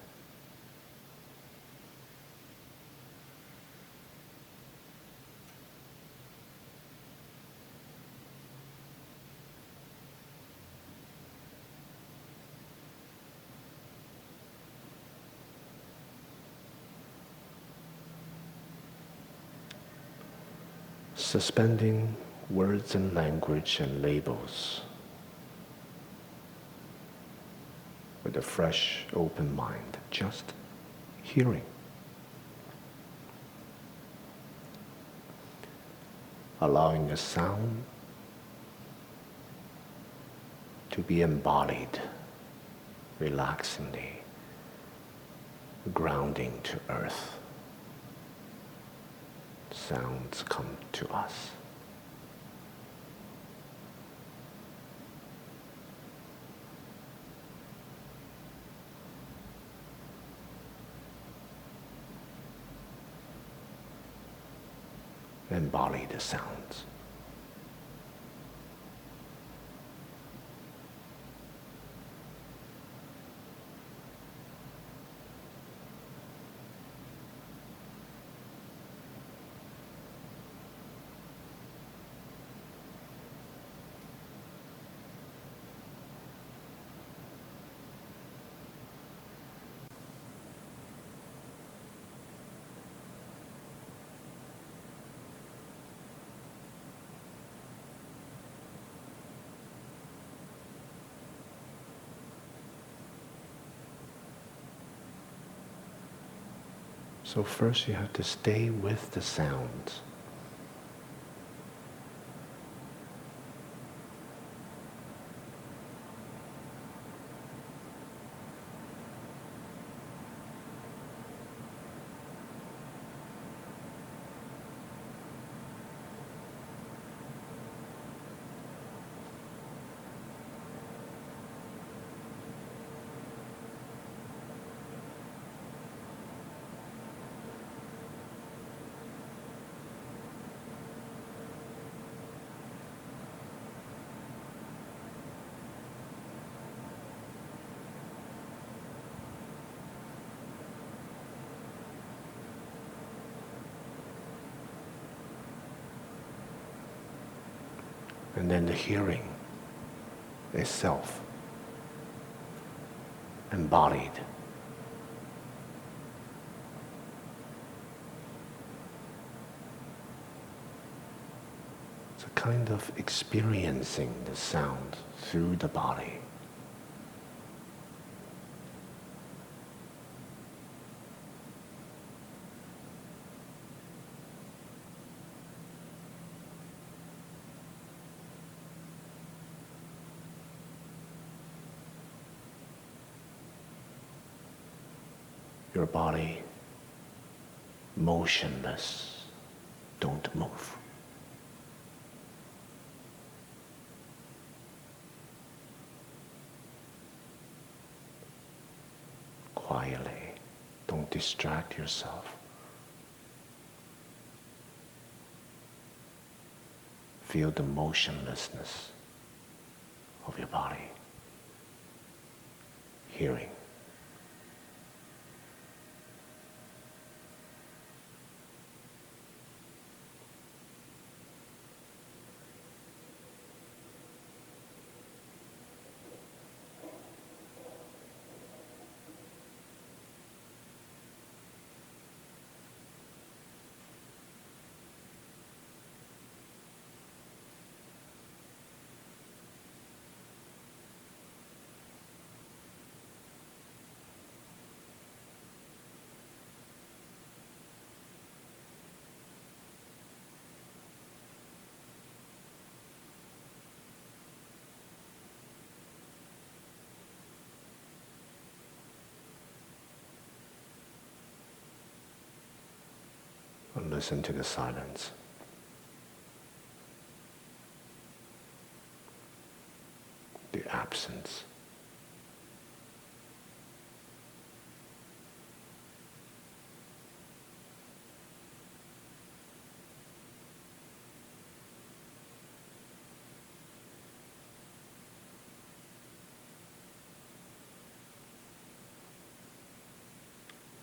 S1: Suspending words and language and labels with a fresh, open mind, just hearing. Allowing the sound to be embodied, relaxingly, grounding to earth. Sounds come to us. Embody the sounds. So first you have to stay with the sounds. And then the hearing itself. embodied. It's a kind of experiencing the sound through the body. Your body motionless, don't move. Quietly, don't distract yourself. Feel the motionlessness of your body. Hearing. And listen to the silence. The absence.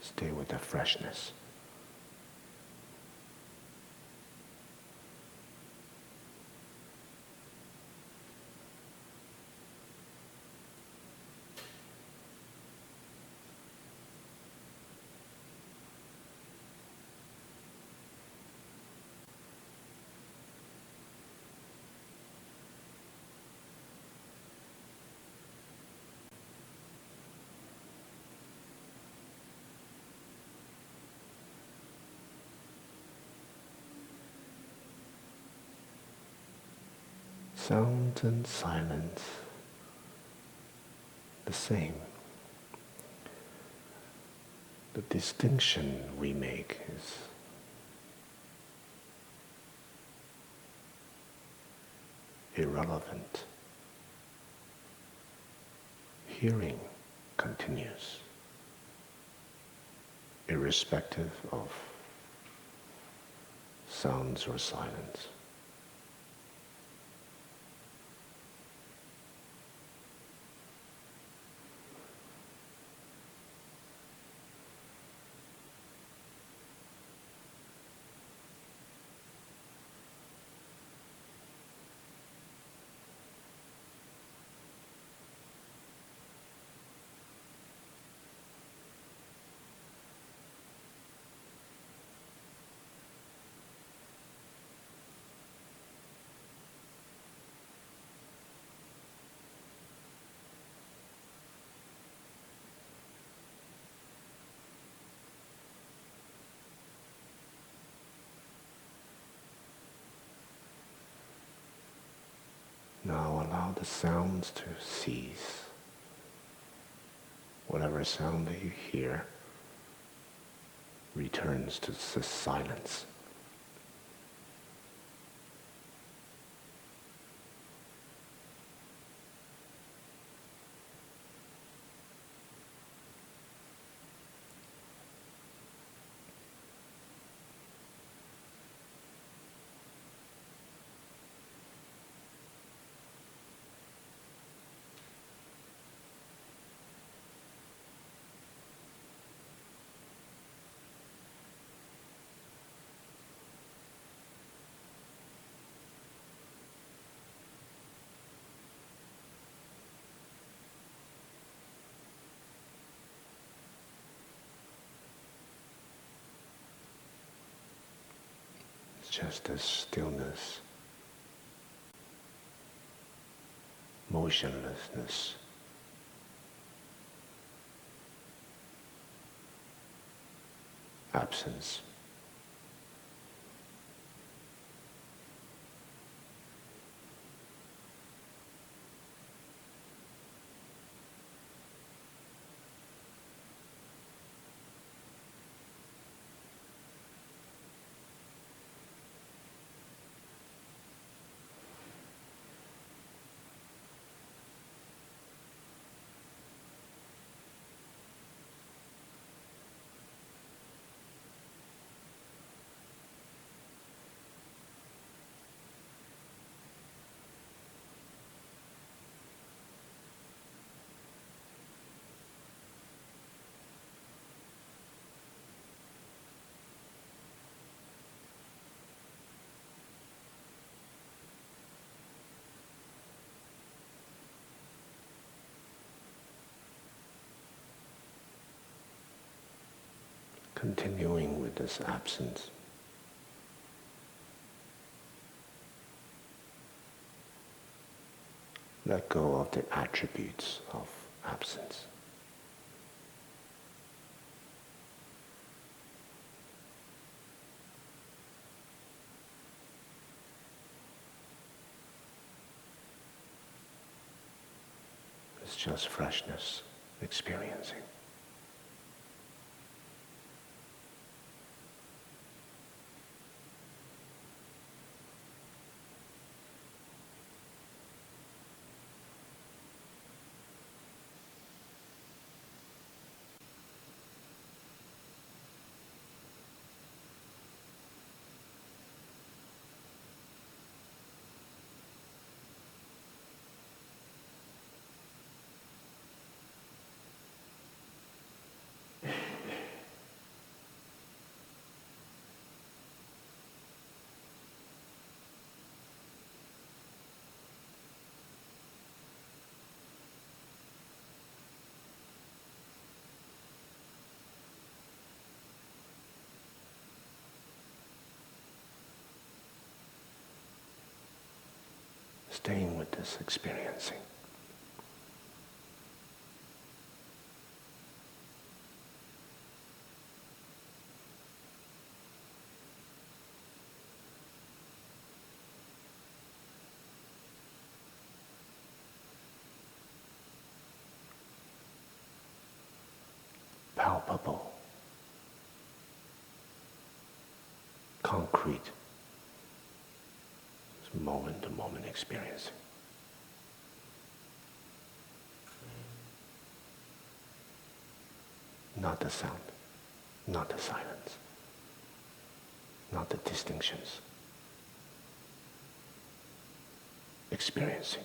S1: Stay with the freshness. Sound and silence, the same. The distinction we make is irrelevant. Hearing continues, irrespective of sounds or silence. Now allow the sounds to cease. Whatever sound that you hear returns to the silence. just a stillness, motionlessness. Absence. Continuing with this absence. Let go of the attributes of absence. It's just freshness, experiencing. Staying with this experiencing. Palpable, concrete, moment-to-moment experiencing. Not the sound, not the silence, not the distinctions. Experiencing.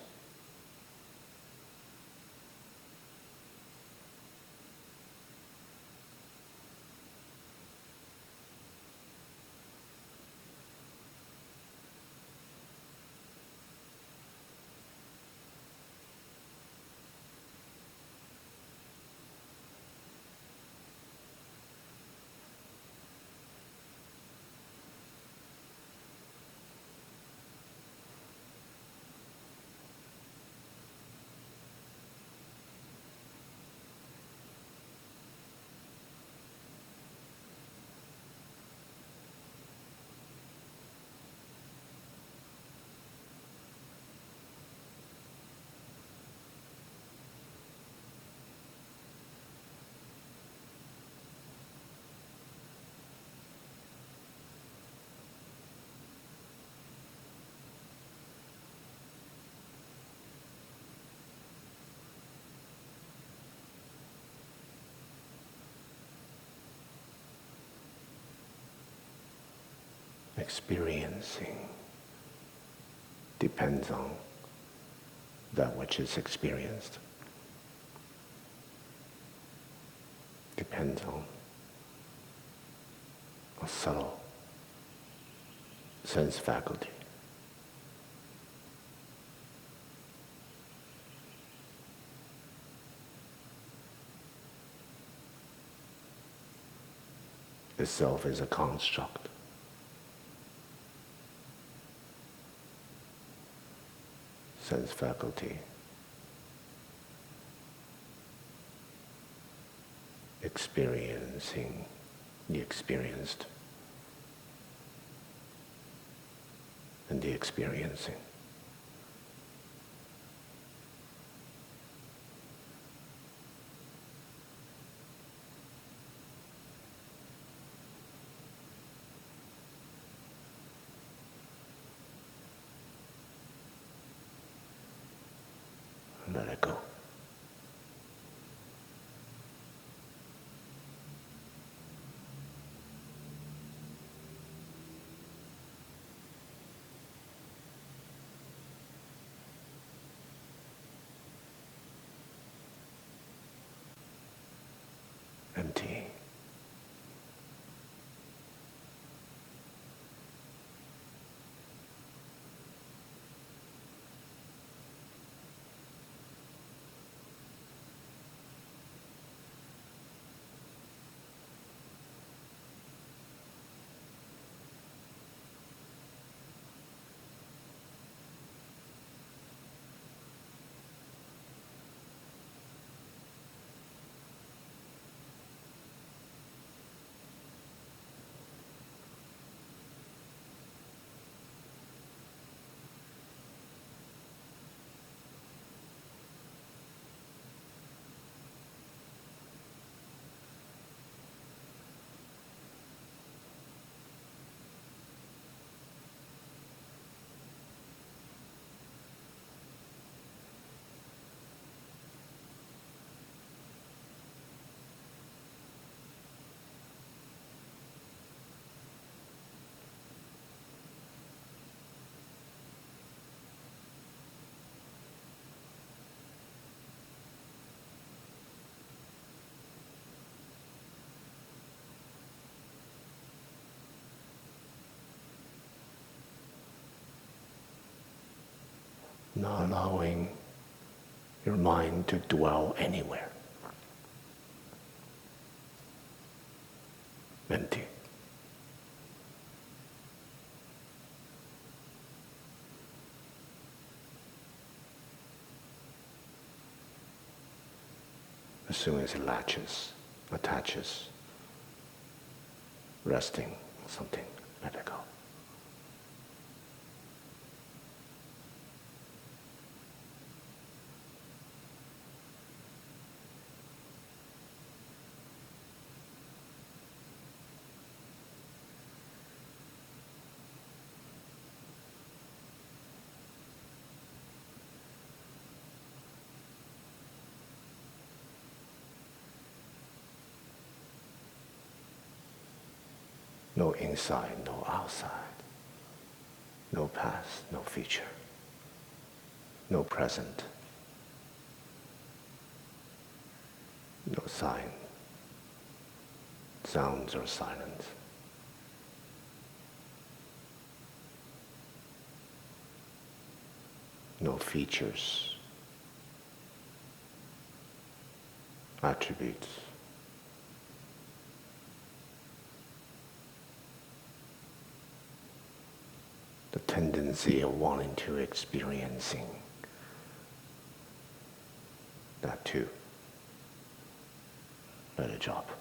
S1: Experiencing depends on that which is experienced. Depends on a subtle sense faculty. Itself is a construct. sense faculty, experiencing the experienced and the experiencing. Let it go. Empty. Not allowing your mind to dwell anywhere. Empty. As soon as it latches, attaches, resting on something, let it go. No inside, no outside. No past, no future. No present. No sign. Sounds or silence. No features. Attributes. The tendency of wanting to experiencing that too. Let it drop.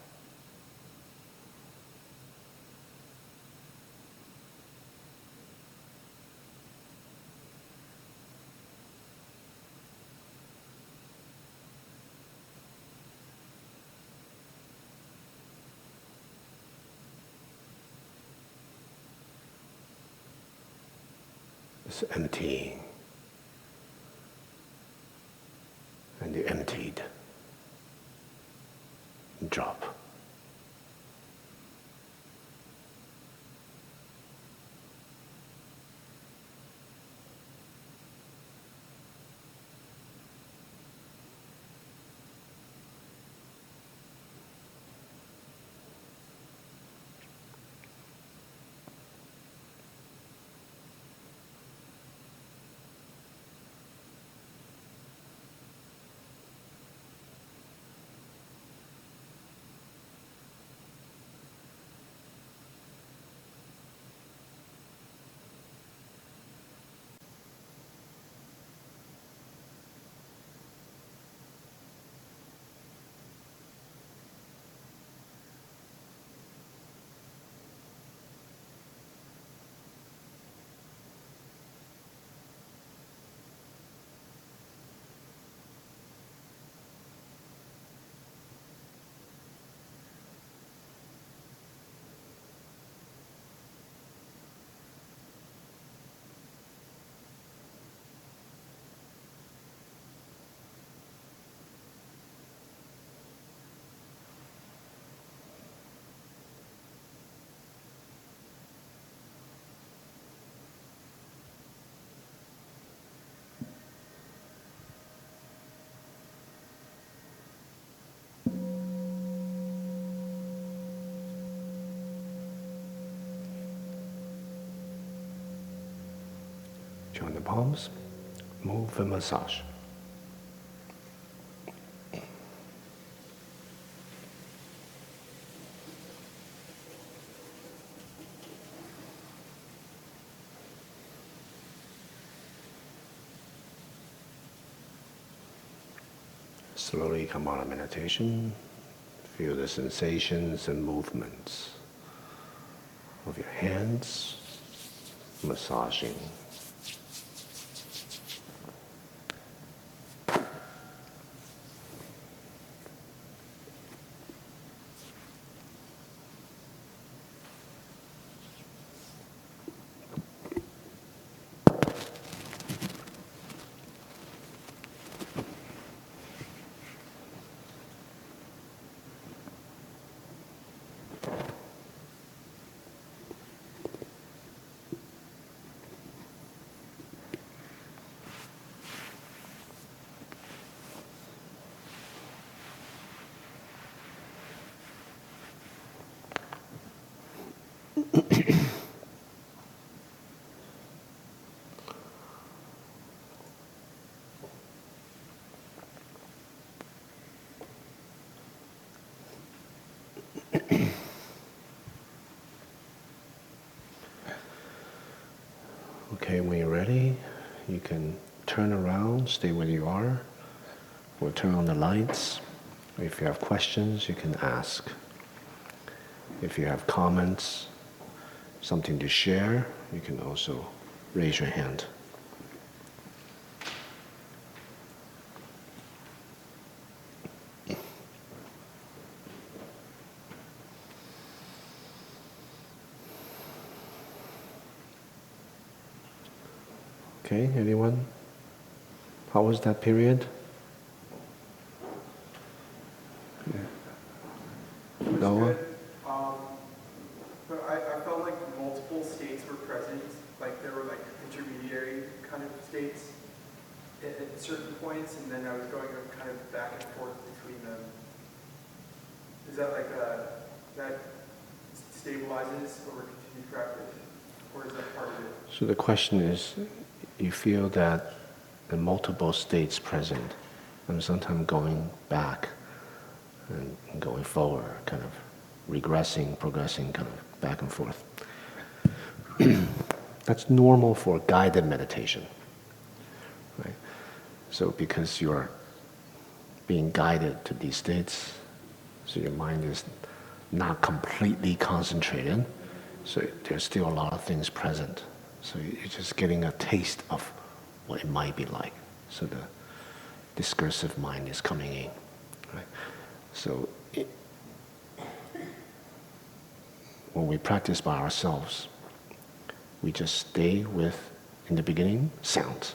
S1: It's emptying and the emptied drop. Join the palms, move and massage. Slowly come out of meditation. Feel the sensations and movements of your hands massaging. Okay, when you're ready, you can turn around, stay where you are. We'll turn on the lights. If you have questions, you can ask. If you have comments, something to share, you can also raise your hand. Okay, anyone? How was that period?
S3: It was
S1: Noah?
S3: good. But I felt like multiple states were present, like there were like intermediary kind of states at certain points, and then I was going kind of back and forth between them. Is that like that stabilizes over continued practice, or is that part of it?
S1: So the question is, you feel that the multiple states present, and sometimes going back and going forward, kind of regressing, progressing, kind of back and forth. That's normal for guided meditation, right? So because you're being guided to these states, so your mind is not completely concentrated, so there's still a lot of things present. So you're just getting a taste of what it might be like. So the discursive mind is coming in, right? So when we practice by ourselves, we just stay with, in the beginning, sounds.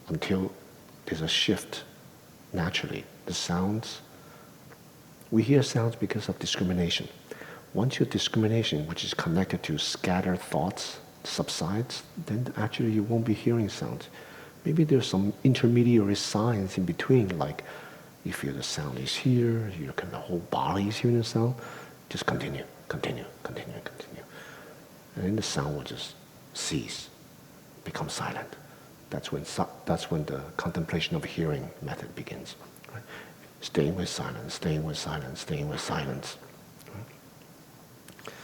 S1: Until there's a shift naturally. The sounds, we hear sounds because of discrimination. Once your discrimination, which is connected to scattered thoughts, subsides, then actually you won't be hearing sounds. Maybe there's some intermediary signs in between, like you feel the sound is here, your kind of whole body is hearing the sound. Just continue, continue, continue, continue. And then the sound will just cease, become silent. That's when the contemplation of hearing method begins. Right? Staying with silence, staying with silence, staying with silence. Right?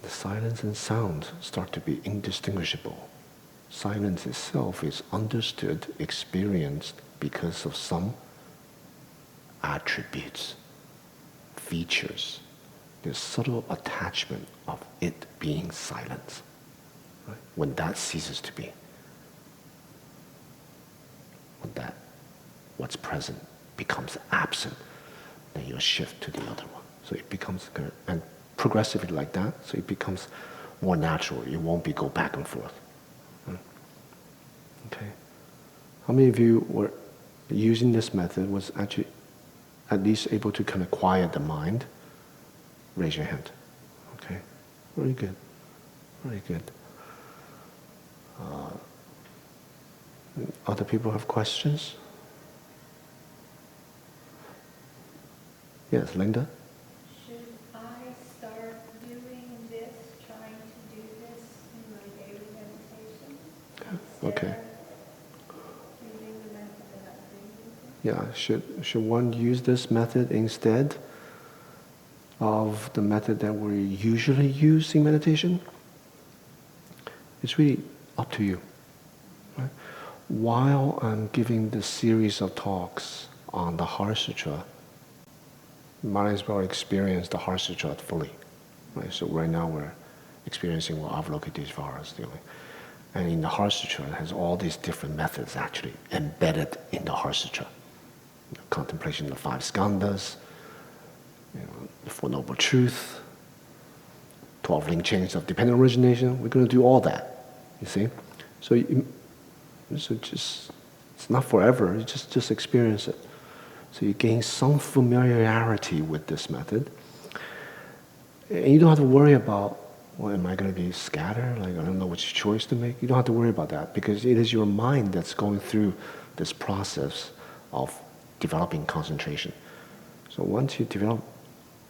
S1: The silence and sound start to be indistinguishable. Silence itself is understood, experienced because of some attributes, features. There's subtle attachment of it being silence. Right? When that ceases to be, when that what's present becomes absent, then you'll shift to the other one. So it becomes, and progressively like that, so it becomes more natural. You won't be go back and forth. Right? Okay. How many of you were using this method was actually at least able to kind of quiet the mind? Raise your hand. Okay. Very good. Very good. Other people have questions? Yes, Linda?
S4: Should I start doing this, trying to do this in the
S1: Yeah, should one use this method instead of the method that we usually use in meditation? It's really up to you. Right? While I'm giving this series of talks on the Heart Sutra, might as well experience the Heart Sutra fully. Right? So right now we're experiencing what Avalokiteshvara is doing. And in the Heart Sutra, it has all these different methods actually embedded in the Heart Sutra. The contemplation of the five skandhas, the Four Noble Truths, 12 link chains of dependent origination. We're going to do all that, you see? So, just, it's not forever, you just experience it. So you gain some familiarity with this method. And you don't have to worry about, well, am I going to be scattered? Like, I don't know which choice to make. You don't have to worry about that because it is your mind that's going through this process of developing concentration. So once you develop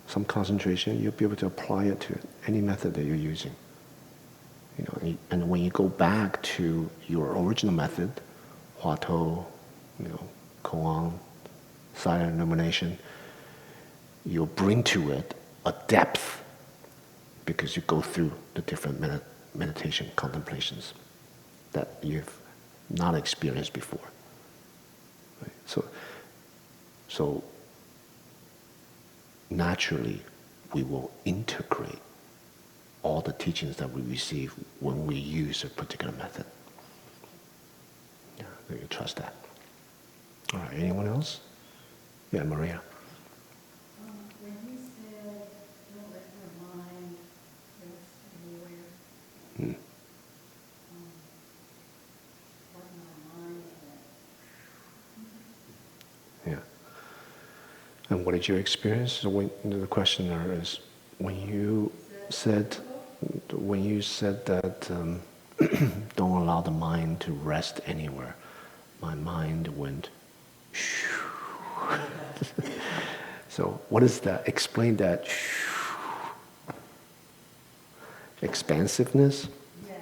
S1: some concentration, you'll be able to apply it to any method that you're using. And when you go back to your original method, Huatou, Koan, silent illumination, you'll bring to it a depth because you go through the different meditation contemplations that you've not experienced before. Right? So naturally, we will integrate all the teachings that we receive when we use a particular method. Yeah, so you trust that. All right, anyone else? Yeah, Maria.
S4: When you said, don't let your mind rest anywhere,
S1: Hmm.
S4: what my mind
S1: Yeah. And what did you experience? So when the question there is, when you said that don't allow the mind to rest anywhere, my mind went. So what is that? Explain that. Expansiveness.
S4: yeah,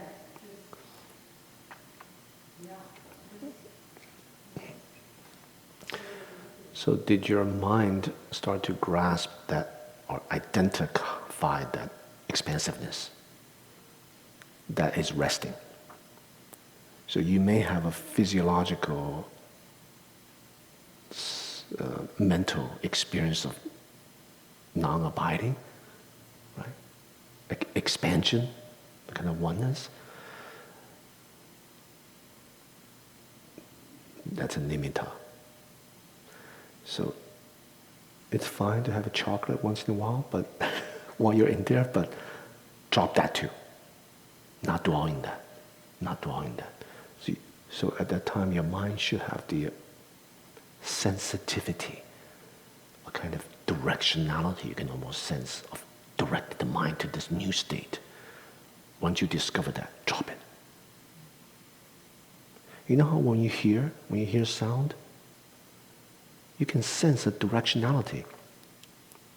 S1: So did your mind start to grasp that or identify that expansiveness that is resting? So you may have a physiological, mental experience of non-abiding, right? Expansion, kind of oneness. That's a nimitta. So it's fine to have a chocolate once in a while, but while you're in there, but drop that too. Not dwelling that. Not dwelling that. So at that time, your mind should have the sensitivity, a kind of directionality you can almost sense of directing the mind to this new state. Once you discover that, drop it. You know how when you hear sound, you can sense a directionality.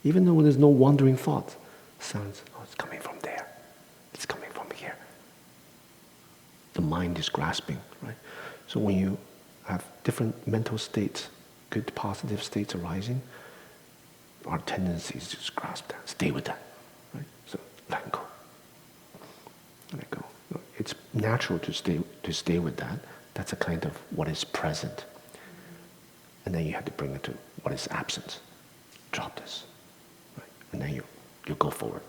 S1: Even though there's no wandering thoughts, sounds, oh, it's coming from there. It's coming from here. The mind is grasping, right? So when you have different mental states, good positive states arising, our tendency is to just grasp that, stay with that, right? So let go. Let go. It's natural to stay with that. That's a kind of what is present. And then you have to bring it to what is absent. Drop this. Right? And then you go forward.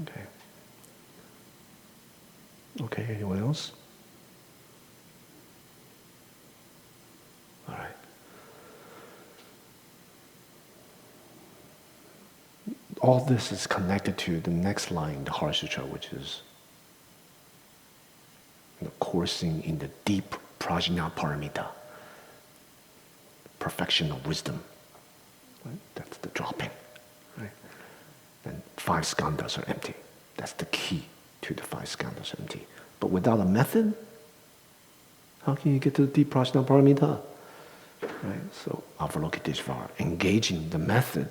S1: Okay. Okay, anyone else? All right. All this is connected to the next line in the Heart Sutra, which is coursing in the deep prajnaparamita, perfection of wisdom. Right? That's the dropping. Right? And 5 skandhas are empty. That's the key to the 5 skandhas empty. But without a method, how can you get to the deep prajnaparamita? Right? So Avalokiteshvara, engaging the method,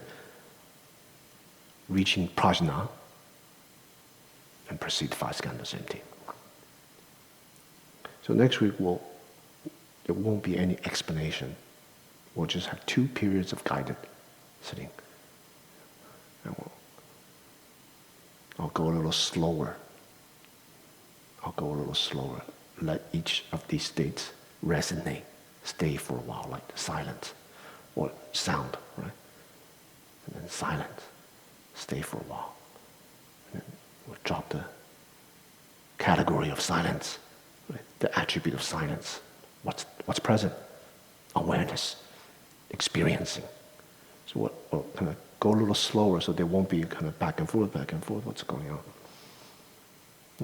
S1: reaching prajna, and proceed 5 skandhas empty. So next week we'll there won't be any explanation. We'll just have 2 periods of guided sitting. And I'll go a little slower. I'll go a little slower. Let each of these states resonate, stay for a while, like silence or sound, right? And then silence, stay for a while. And then we'll drop the category of silence, right? The attribute of silence. What's present? Awareness, experiencing. So we'll kind of go a little slower so there won't be kind of back and forth, what's going on.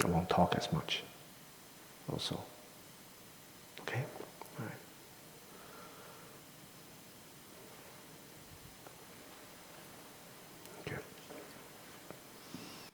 S1: I won't talk as much also.